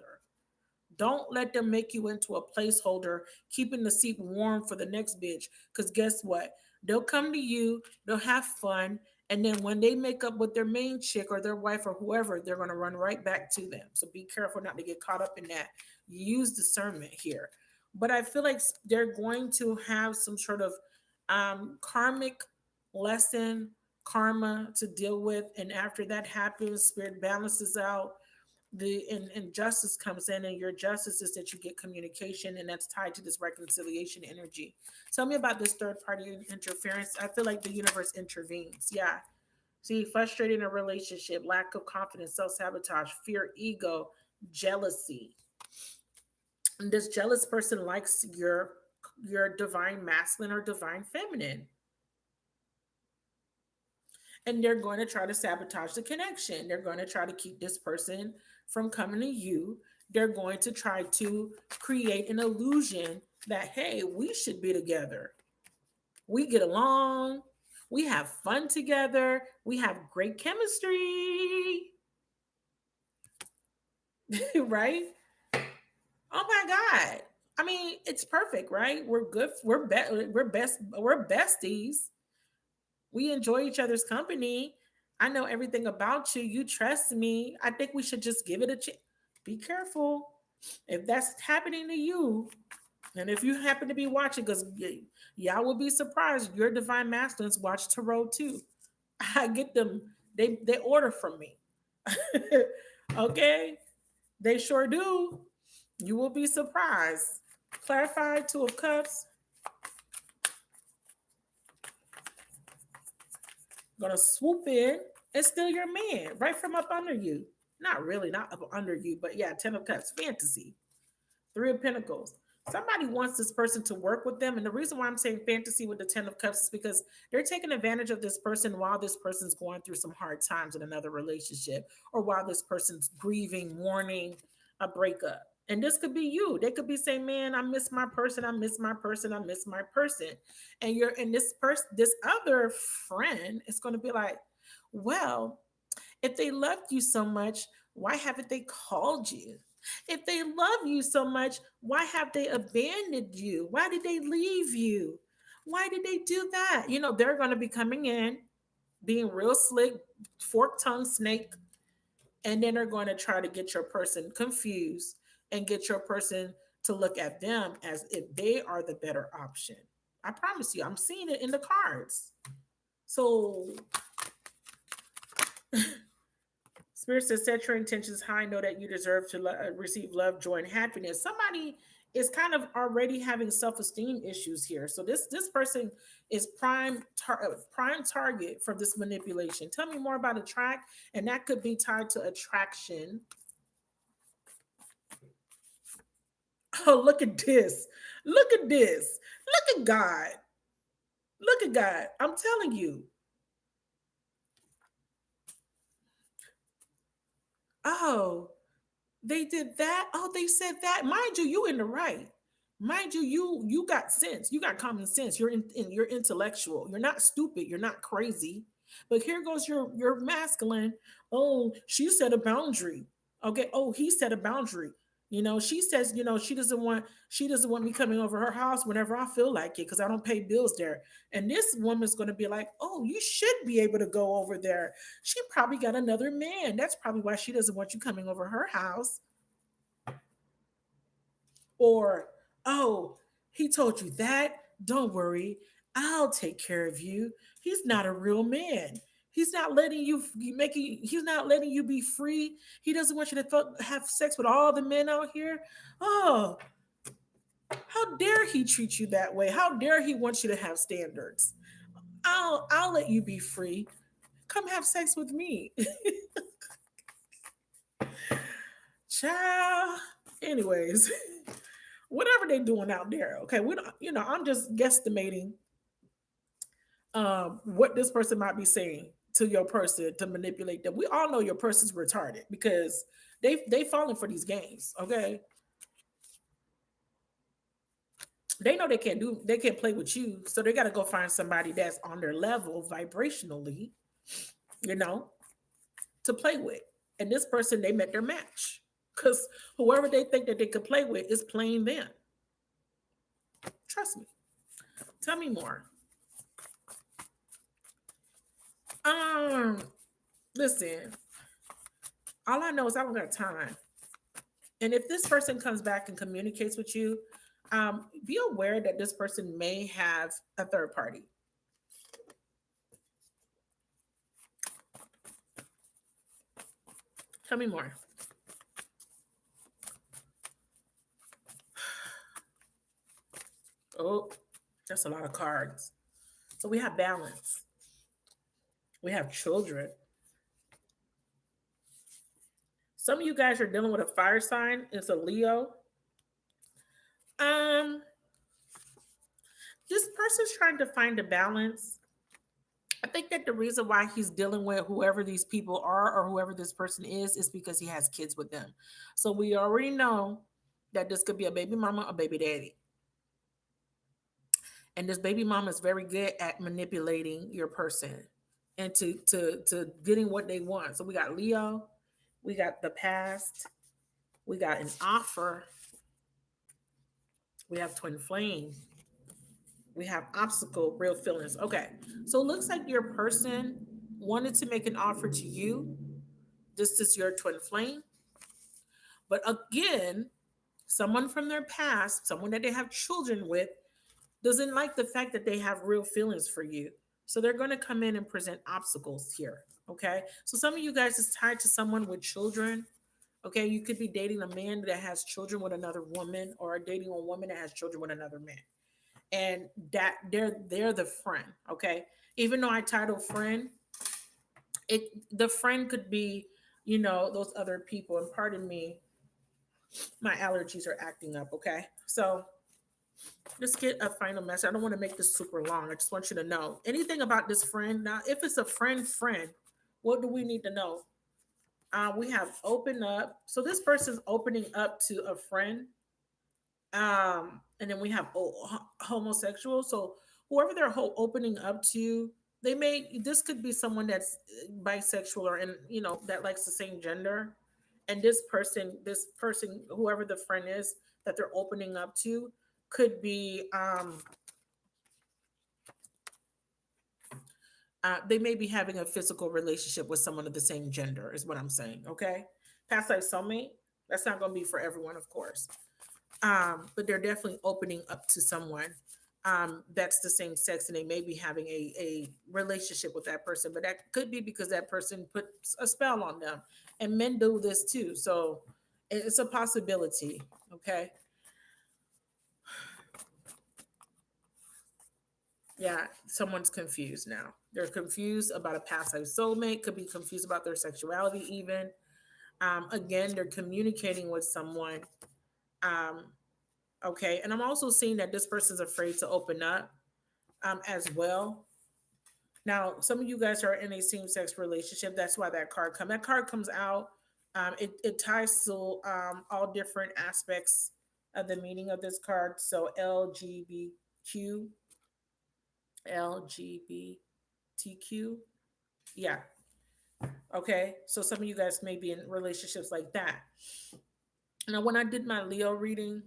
Don't let them make you into a placeholder, keeping the seat warm for the next bitch. Because guess what? They'll come to you, they'll have fun, and then when they make up with their main chick or their wife or whoever, they're going to run right back to them. So be careful not to get caught up in that. Use discernment here. But I feel like they're going to have some sort of karmic lesson, karma to deal with. And after that happens, spirit balances out, the and justice comes in, and your justice is that you get communication, and that's tied to this reconciliation energy. Tell me about this third party interference. I feel like the universe intervenes. Yeah. See, frustrated in a relationship, lack of confidence, self-sabotage, fear, ego, jealousy. And this jealous person likes your divine masculine or divine feminine, and they're going to try to sabotage the connection. They're going to try to keep this person from coming to you. They're going to try to create an illusion that, hey, we should be together. We get along. We have fun together. We have great chemistry. Right? Oh my God. I mean, it's perfect, right? We're good. We're besties. We enjoy each other's company. I know everything about you. You trust me. I think we should just give it a chance. Be careful if that's happening to you. And if you happen to be watching, because y'all will be surprised, your divine masculines watch tarot too. I get them. They order from me. Okay, they sure do. You will be surprised. Clarify, Two of Cups. Gonna swoop in and steal your man right from up under you. Not really, not up under you, but yeah, Ten of Cups, fantasy. Three of Pentacles. Somebody wants this person to work with them. And the reason why I'm saying fantasy with the Ten of Cups is because they're taking advantage of this person while this person's going through some hard times in another relationship, or while this person's grieving, mourning a breakup. And this could be you. They could be saying, man, I miss my person, I miss my person, I miss my person. And you're and this other friend is going to be like, well, if they loved you so much, why haven't they called you? If they love you so much, why have they abandoned you? Why did they leave you? Why did they do that? They're going to be coming in being real slick, fork tongue snake, and then they're going to try to get your person confused and get your person to look at them as if they are the better option. I promise you, I'm seeing it in the cards. So Spirit says, set your intentions high. Know that you deserve to receive love, joy, and happiness. Somebody is kind of already having self-esteem issues here. So this person is prime target for this manipulation. Tell me more about attract, and that could be tied to attraction. Oh, look at this. Look at this. Look at God. Look at God. I'm telling you. Oh, they did that. Oh, they said that. Mind you, you in the right. Mind you, you got sense. You got common sense. You're intellectual. You're not stupid. You're not crazy. But here goes your masculine. Oh, she set a boundary. Okay. Oh, he set a boundary. She says, she doesn't want me coming over her house whenever I feel like it because I don't pay bills there. And this woman's going to be like, oh, you should be able to go over there. She probably got another man. That's probably why she doesn't want you coming over her house. Or, oh, he told you that? Don't worry. I'll take care of you. He's not a real man. He's not letting he's not letting you be free. He doesn't want you to have sex with all the men out here. Oh, how dare he treat you that way? How dare he want you to have standards? I'll let you be free. Come have sex with me. Ciao. Anyways, whatever they doing out there. Okay, we don't, I'm just guesstimating what this person might be saying to your person to manipulate them. We all know your person's retarded because they falling for these games. Okay, they know they can't play with you, so they got to go find somebody that's on their level vibrationally, you know, to play with. And this person, they met their match because whoever they think that they could play with is playing them. Trust me. Tell me more. Um, Listen, all I know is I don't got time. And if this person comes back and communicates with you, be aware that this person may have a third party. Tell me more. Oh, that's a lot of cards. So we have balance. We have children. Some of you guys are dealing with a fire sign. It's a Leo. Um, this person's trying to find a balance. I think that the reason why he's dealing with whoever these people are or whoever this person is because he has kids with them. So we already know that this could be a baby mama or baby daddy. And this baby mama is very good at manipulating your person and to getting what they want. So we got Leo, we got the past, we got an offer, we have twin flame, we have obstacle, real feelings. Okay, so it looks like your person wanted to make an offer to you. This is your twin flame. But again, someone from their past, someone that they have children with, doesn't like the fact that they have real feelings for you. So they're going to come in and present obstacles here. Okay. So some of you guys is tied to someone with children. Okay. You could be dating a man that has children with another woman or dating a woman that has children with another man. And that they're the friend. Okay. Even though I title friend, the friend could be, those other people. And pardon me, my allergies are acting up. Okay. So let's get a final message. I don't want to make this super long. I just want you to know anything about this friend. Now, if it's a friend, what do we need to know? We have open up. So this person's opening up to a friend. And then we have homosexual. So whoever they're opening up to, this could be someone that's bisexual or that likes the same gender. And this person, whoever the friend is that they're opening up to, could be They may be having a physical relationship with someone of the same gender, is what I'm saying. Okay. Past life soulmate, that's not going to be for everyone, of course. But they're definitely opening up to someone that's the same sex, and they may be having a relationship with that person, but that could be because that person put a spell on them. And men do this too. So it's a possibility. Okay. Yeah, someone's confused now. They're confused about a past life soulmate, could be confused about their sexuality, even. Again, they're communicating with someone. Um, okay. And I'm also seeing that this person's afraid to open up as well. Now, some of you guys are in a same sex relationship. That's why that card comes. That card comes out. It ties to all different aspects of the meaning of this card. So LGBTQ, LGBTQ. Yeah. Okay. So some of you guys may be in relationships like that. Now, when I did my Leo reading,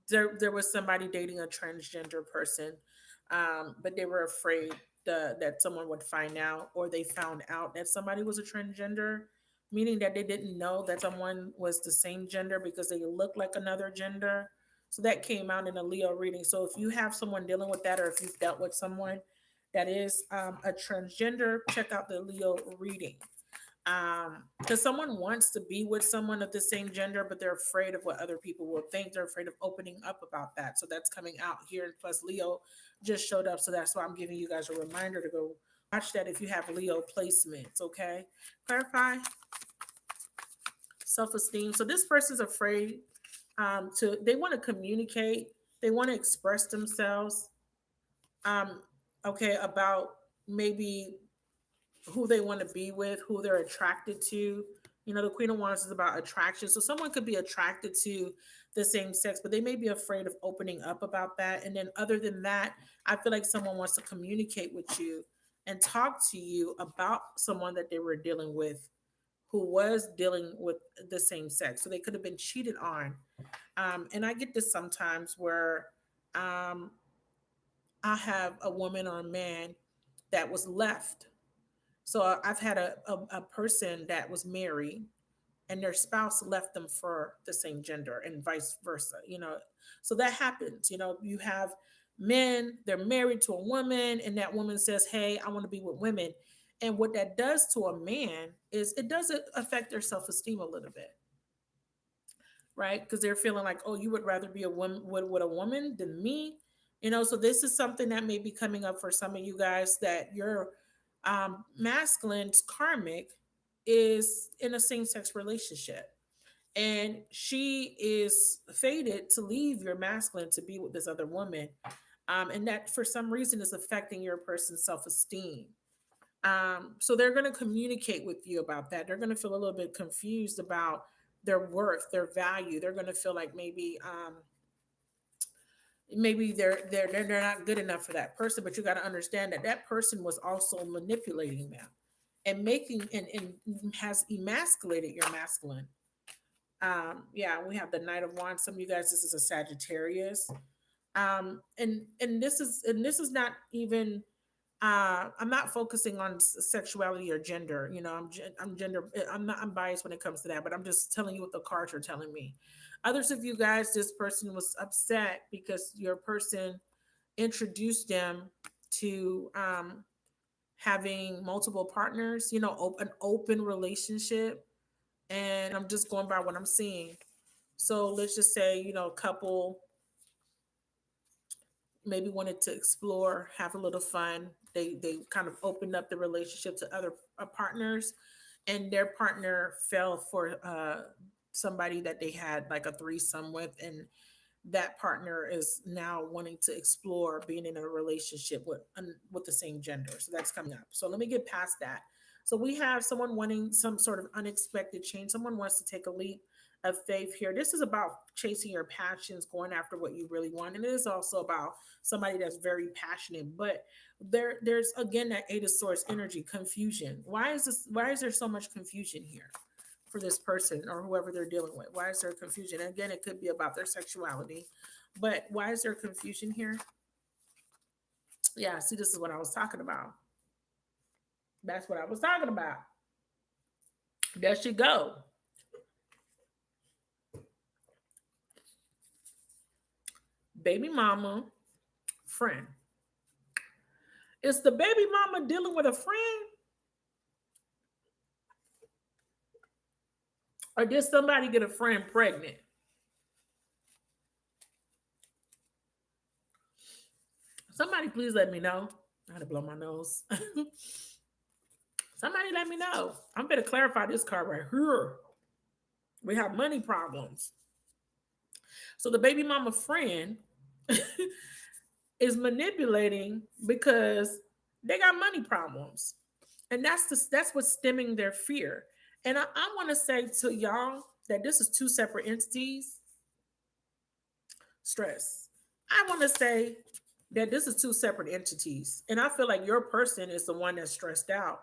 there was somebody dating a transgender person, but they were afraid that someone would find out, or they found out that somebody was a transgender, meaning that they didn't know that someone was the same gender because they look like another gender. So that came out in a Leo reading. So if you have someone dealing with that, or if you've dealt with someone that is a transgender, check out the Leo reading. Because someone wants to be with someone of the same gender, but they're afraid of what other people will think. They're afraid of opening up about that. So that's coming out here. And plus Leo just showed up, so that's why I'm giving you guys a reminder to go watch that if you have Leo placements. Okay. Clarify. Self-esteem. So this person's afraid to they want to communicate, they want to express themselves, um okay, about maybe who they want to be with, who they're attracted to. You know, the Queen of Wands is about attraction. So someone could be attracted to the same sex, but they may be afraid of opening up about that. And then, other than that, I feel like someone wants to communicate with you and talk to you about someone that they were dealing with who was dealing with the same sex. So they could have been cheated on. And I get this sometimes where um, I have a woman or a man that was left. So I've had a person that was married and their spouse left them for the same gender and vice versa, you know. So that happens, you know. You have men, they're married to a woman, and that woman says, hey, I want to be with women. And what that does to a man is it does affect their self-esteem a little bit, right? Because they're feeling like, oh, you would rather be a woman with a woman than me, you know. So this is something that may be coming up for some of you guys, that your masculine's karmic is in a same-sex relationship, and she is fated to leave your masculine to be with this other woman, and that for some reason is affecting your person's self-esteem. So they're going to communicate with you about that. They're going to feel a little bit confused about their worth, their value. They're going to feel like maybe they're not good enough for that person. But you got to understand that that person was also manipulating them and making and has emasculated your masculine. Yeah, we have the Knight of Wands. Some of you guys, this is a Sagittarius. And this is not even I'm not focusing on sexuality or gender. You know, I'm gender. I'm biased when it comes to that, but I'm just telling you what the cards are telling me. Others of you guys, this person was upset because your person introduced them to having multiple partners. You know, an open relationship. And I'm just going by what I'm seeing. So let's just say, you know, a couple maybe wanted to explore, have a little fun. They kind of opened up the relationship to other partners, and their partner fell for somebody that they had like a threesome with, and that partner is now wanting to explore being in a relationship with the same gender. So that's coming up. So let me get past that. So we have someone wanting some sort of unexpected change. Someone wants to take a leap of faith here. This is about chasing your passions, going after what you really want. And it is also about somebody that's very passionate. But there's again that Eight of Swords energy, confusion. Why is there so much confusion here for this person or whoever they're dealing with? Why is there confusion? And again, it could be about their sexuality. But why is there confusion here? Yeah, see, this is what I was talking about. That's what I was talking about. There she go. Baby mama, friend. Is the baby mama dealing with a friend? Or did somebody get a friend pregnant? Somebody please let me know. I had to blow my nose. Somebody let me know. I'm going to clarify this card right here. We have money problems. So the baby mama friend is manipulating because they got money problems. And that's what's stemming their fear. And I want to say to y'all that this is two separate entities. Stress. I want to say that this is two separate entities. And I feel like your person is the one that's stressed out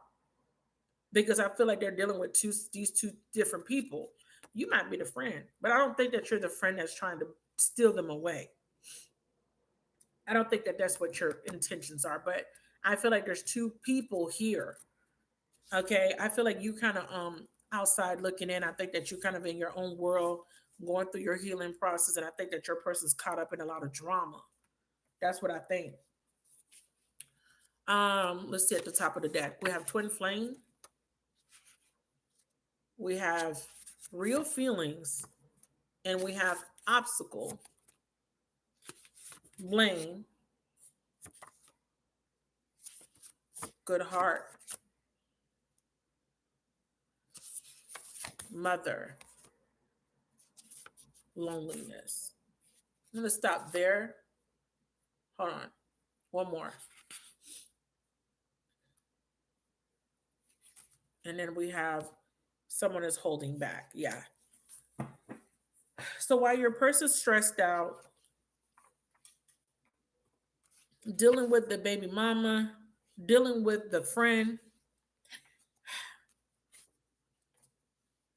because I feel like they're dealing with these two different people. You might be the friend, but I don't think that you're the friend that's trying to steal them away. I don't think that that's what your intentions are, but I feel like there's two people here. Okay, I feel like you kind of outside looking in. I think that you're kind of in your own world, going through your healing process, and I think that your person's caught up in a lot of drama. That's what I think. Let's see at the top of the deck. We have twin flame. We have real feelings, and we have obstacle, blame, good heart, mother, loneliness. I'm gonna stop there. Hold on. One more. And then we have someone is holding back. Yeah. So while your person's stressed out, dealing with the baby mama, dealing with the friend,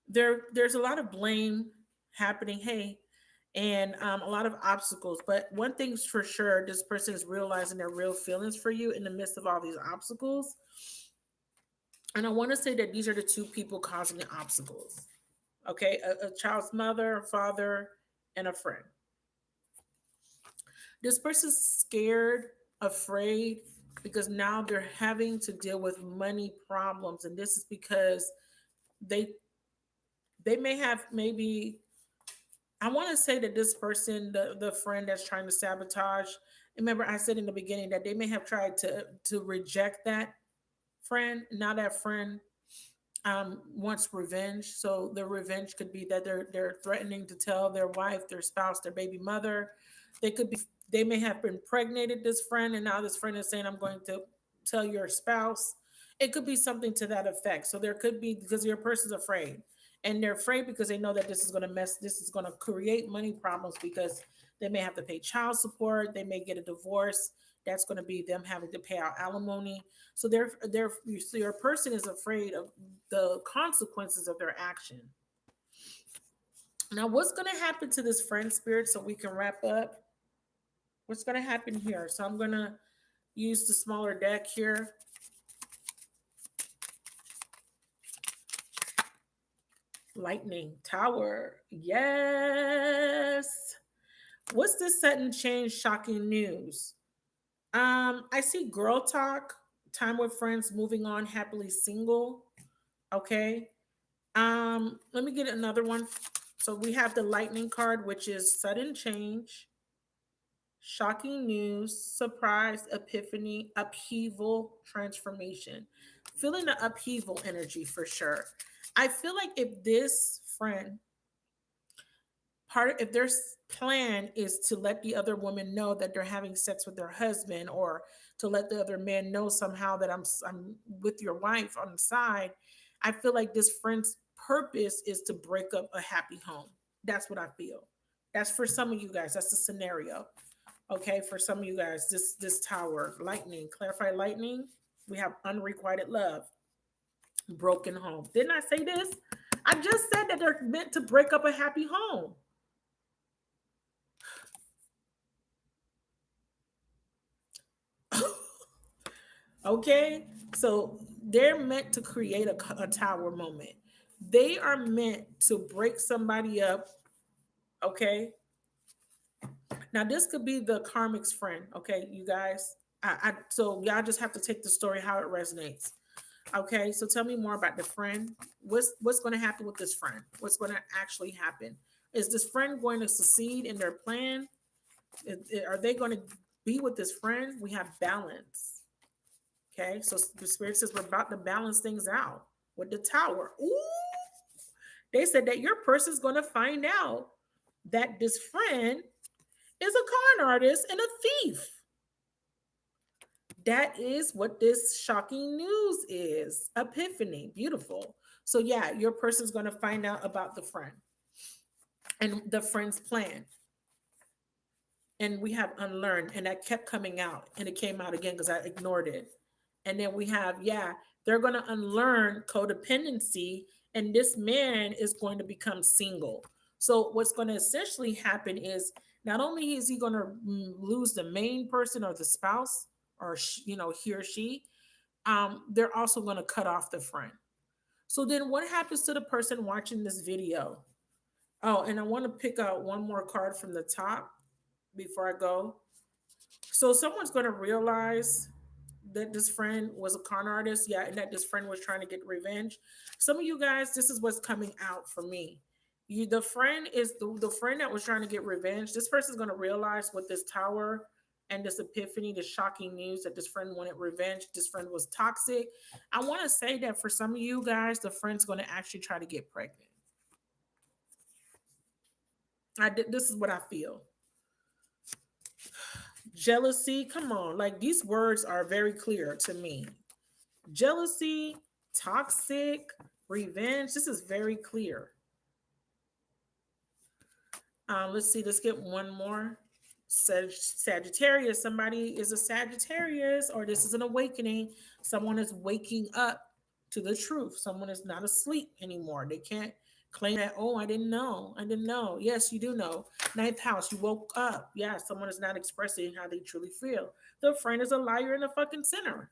there's a lot of blame happening. Hey, and a lot of obstacles. But one thing's for sure, this person is realizing their real feelings for you in the midst of all these obstacles. And I want to say that these are the two people causing the obstacles. Okay, a child's mother, father, and a friend. This person's scared, afraid, because now they're having to deal with money problems. And this is because they they may have maybe I want to say that this person, the friend that's trying to sabotage, remember I said in the beginning that they may have tried to reject that friend. Now that friend wants revenge. So the revenge could be that they're threatening to tell their wife, their spouse, their baby mother. They could be they may have been impregnated this friend, and now this friend is saying, I'm going to tell your spouse. It could be something to that effect. So there could be because your person's afraid. And they're afraid because they know that this is gonna create money problems because they may have to pay child support, they may get a divorce. That's going to be them having to pay out alimony. So so your person is afraid of the consequences of their action. Now, what's going to happen to this friend spirit so we can wrap up? What's going to happen here? So I'm going to use the smaller deck here. Lightning Tower. Yes. What's this sudden change? Shocking news. I see girl talk, time with friends, moving on, happily single. Okay. Let me get another one. So we have the lightning card, which is sudden change, shocking news, surprise, epiphany, upheaval, transformation. Feeling the upheaval energy for sure. I feel like if this friend if their plan is to let the other woman know that they're having sex with their husband, or to let the other man know somehow that I'm with your wife on the side, I feel like this friend's purpose is to break up a happy home. That's what I feel. That's for some of you guys. That's the scenario. Okay, for some of you guys, this tower, lightning, clarify lightning. We have unrequited love, broken home. Didn't I say this? I just said that they're meant to break up a happy home. Okay, so they're meant to create a tower moment. They are meant to break somebody up. Okay. Now this could be the karmic's friend. Okay, you guys. So y'all just have to take the story how it resonates. Okay, so tell me more about the friend. What's going to happen with this friend? What's going to actually happen? Is this friend going to succeed in their plan? Are they going to be with this friend? We have balance. Okay, so the spirit says we're about to balance things out with the tower. Ooh, they said that your person's going to find out that this friend is a con artist and a thief. That is what this shocking news is. Epiphany. Beautiful. So, yeah, your person's going to find out about the friend and the friend's plan. And we have unlearned, and that kept coming out, and it came out again because I ignored it. And then we have, yeah, they're going to unlearn codependency, and this man is going to become single. So, what's going to essentially happen is not only is he going to lose the main person or the spouse, or he or she, they're also going to cut off the friend. So then what happens to the person watching this video? Oh, and I want to pick out one more card from the top before I go. So someone's going to realize that this friend was a con artist, yeah, and that this friend was trying to get revenge. Some of you guys, this is what's coming out for me. The friend is the friend that was trying to get revenge. This person's going to realize what this tower and this epiphany, this shocking news that this friend wanted revenge, this friend was toxic. I want to say that for some of you guys, the friend's going to actually try to get pregnant. This is what I feel. Jealousy, come on, like these words are very clear to me. Jealousy, toxic, revenge. This is very clear. Let's see. Let's get one more. Sagittarius. Somebody is a Sagittarius, or this is an awakening. Someone is waking up to the truth. Someone is not asleep anymore. They can't claim that, oh, I didn't know. I didn't know. Yes, you do know. Ninth house, you woke up. Yeah, someone is not expressing how they truly feel. The friend is a liar and a fucking sinner.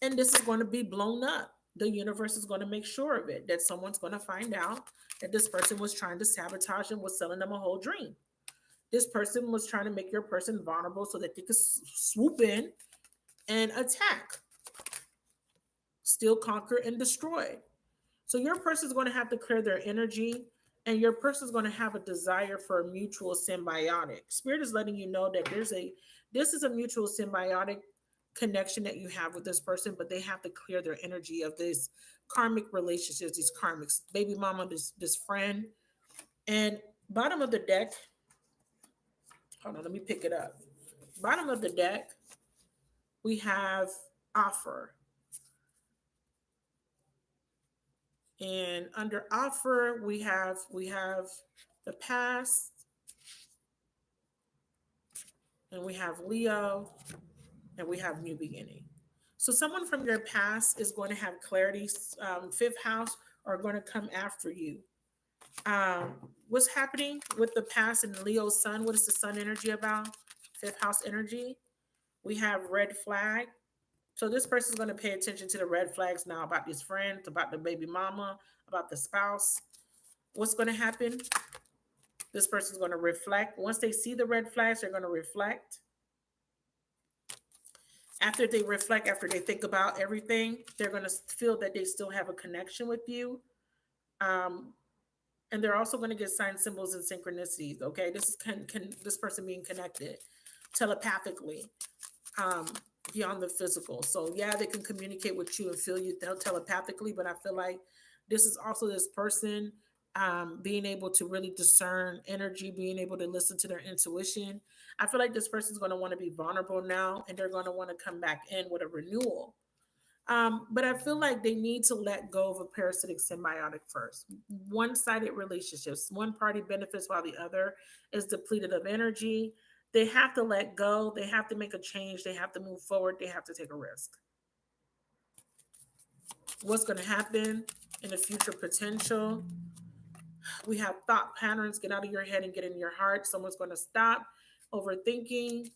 And this is going to be blown up. The universe is going to make sure of it, that someone's going to find out that this person was trying to sabotage and was selling them a whole dream. This person was trying to make your person vulnerable so that they could swoop in and attack, steal, conquer, and destroy. So your person is going to have to clear their energy, and your person is going to have a desire for a mutual symbiotic. Spirit is letting you know that this is a mutual symbiotic connection that you have with this person, but they have to clear their energy of this karmic relationships, these karmics, baby mama, this friend. And bottom of the deck, hold on, let me pick it up. Bottom of the deck, we have offer. And under offer, we have the past, and we have Leo, and we have new beginning. So someone from your past is going to have clarity. Fifth house are going to come after you. What's happening with the past and Leo's sun? What is the sun energy about? Fifth house energy. We have red flag. So this person is going to pay attention to the red flags now about these friends, about the baby mama, about the spouse. What's going to happen? This person is going to reflect. Once they see the red flags, they're going to reflect. After they reflect, after they think about everything, they're going to feel that they still have a connection with you. And they're also going to get sign symbols and synchronicities. Okay, this is this person being connected telepathically, beyond the physical. So yeah, they can communicate with you and feel you telepathically, but I feel like this is also this person being able to really discern energy, being able to listen to their intuition. I feel like this person is going to want to be vulnerable now, and they're going to want to come back in with a renewal. But I feel like they need to let go of a parasitic symbiotic first. One-sided relationships, one party benefits while the other is depleted of energy. They have to let go. They have to make a change. They have to move forward. They have to take a risk. What's going to happen in the future potential? We have thought patterns. Get out of your head and get in your heart. Someone's going to stop overthinking,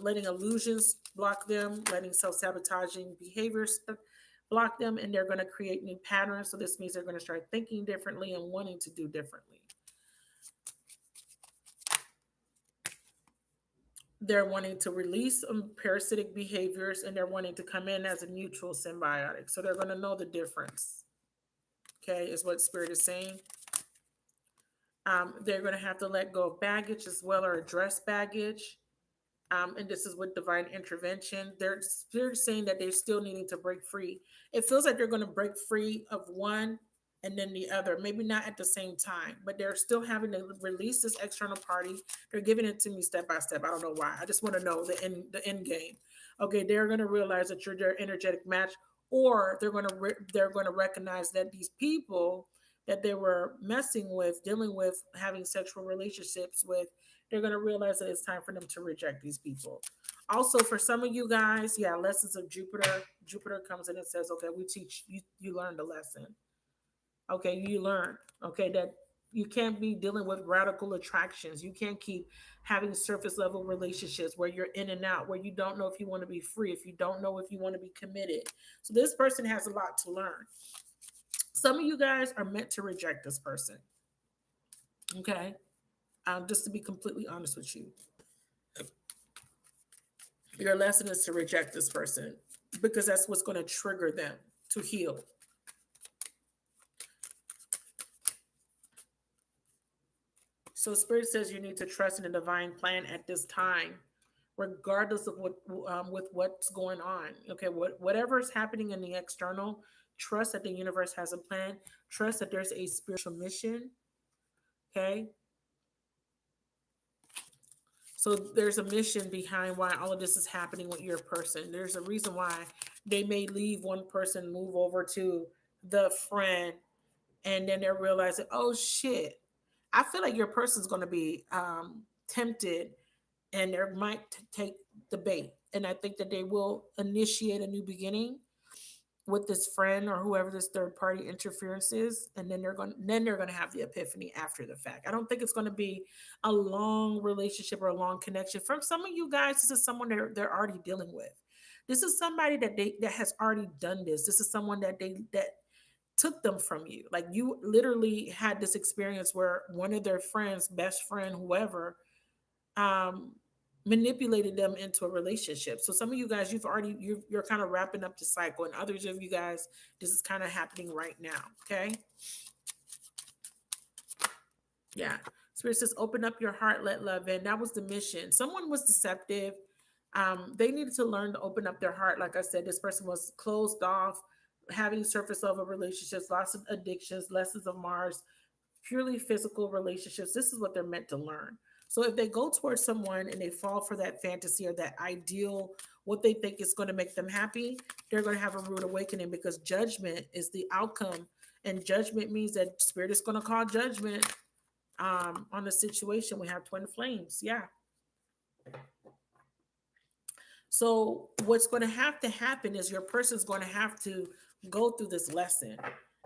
letting illusions block them, letting self-sabotaging behaviors block them, and they're going to create new patterns. So this means they're going to start thinking differently and wanting to do differently. They're wanting to release parasitic behaviors, and they're wanting to come in as a neutral symbiotic. So they're going to know the difference. Okay, is what Spirit is saying. They're going to have to let go of baggage as well, or address baggage. And this is with divine intervention. They're saying that they're still needing to break free. It feels like they're going to break free of one and then the other, maybe not at the same time, but they're still having to release this external party. They're giving it to me step by step. I don't know why. I just want to know the end game. Okay, they're going to realize that you're their energetic match, or they're going to recognize that these people that they were messing with, dealing with, having sexual relationships with, they're going to realize that it's time for them to reject these people. Also, for some of you guys, yeah, lessons of Jupiter. Jupiter comes in and says, okay, we teach you, you learned a lesson. Okay, you learned, okay, that you can't be dealing with radical attractions. You can't keep having surface level relationships where you're in and out, where you don't know if you want to be free, if you don't know if you want to be committed. So this person has a lot to learn. Some of you guys are meant to reject this person. Okay, just to be completely honest with you, your lesson is to reject this person because that's what's going to trigger them to heal. So Spirit says you need to trust in the divine plan at this time, regardless of what with what's going on. Okay, whatever is happening in the external, trust that the universe has a plan. Trust that there's a spiritual mission. Okay, so there's a mission behind why all of this is happening with your person. There's a reason why they may leave one person, move over to the friend, and then they're realizing, oh shit. I feel like your person's going to be tempted, and they might take the bait. And I think that they will initiate a new beginning with this friend or whoever this third party interference is, and then they're going to have the epiphany after the fact. I don't think it's going to be a long relationship or a long connection. From some of you guys, this is someone they're already dealing with. This is somebody that has already done this. This is someone that took them from you. Like, you literally had this experience where one of their friends, best friend, whoever, um manipulated them into a relationship. So some of you guys, you're kind of wrapping up the cycle, and others of you guys, this is kind of happening right now. Okay, yeah. Spirit says open up your heart, let love in. That was the mission. Someone was deceptive. They needed to learn to open up their heart. Like I said, this person was closed off, having surface level relationships, lots of addictions, lessons of Mars, purely physical relationships. This is what they're meant to learn. So if they go towards someone and they fall for that fantasy or that ideal, what they think is going to make them happy, they're going to have a rude awakening, because judgment is the outcome. And judgment means that Spirit is going to call judgment on the situation. We have twin flames. Yeah. So what's going to happen is your person's going to have to go through this lesson.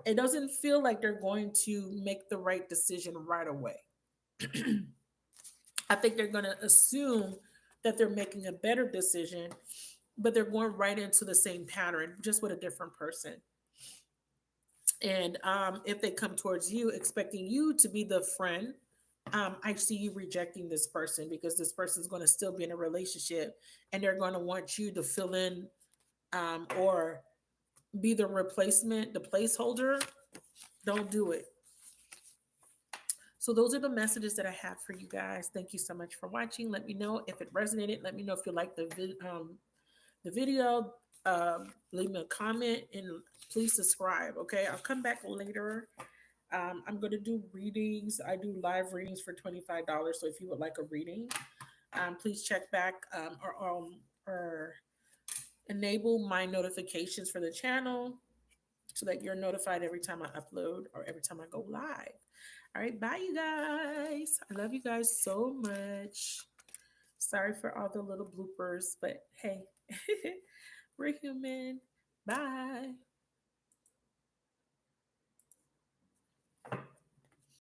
It doesn't feel like they're going to make the right decision right away. I think they're going to assume that they're making a better decision, but they're going right into the same pattern, just with a different person. And if they come towards you expecting you to be the friend, I see you rejecting this person, because this person is going to still be in a relationship, and they're going to want you to fill in, or be the replacement, the placeholder. Don't do it. So those are the messages that I have for you guys. Thank you so much for watching. Let me know if it resonated. Let me know if you like the video. Leave me a comment, and please subscribe. Okay, I'll come back later. I'm going to do readings. I do live readings for $25. So if you would like a reading, please check back, or enable my notifications for the channel, so that you're notified every time I upload or every time I go live. All right, bye, you guys. I love you guys so much. Sorry for all the little bloopers, but hey, we're human. Bye.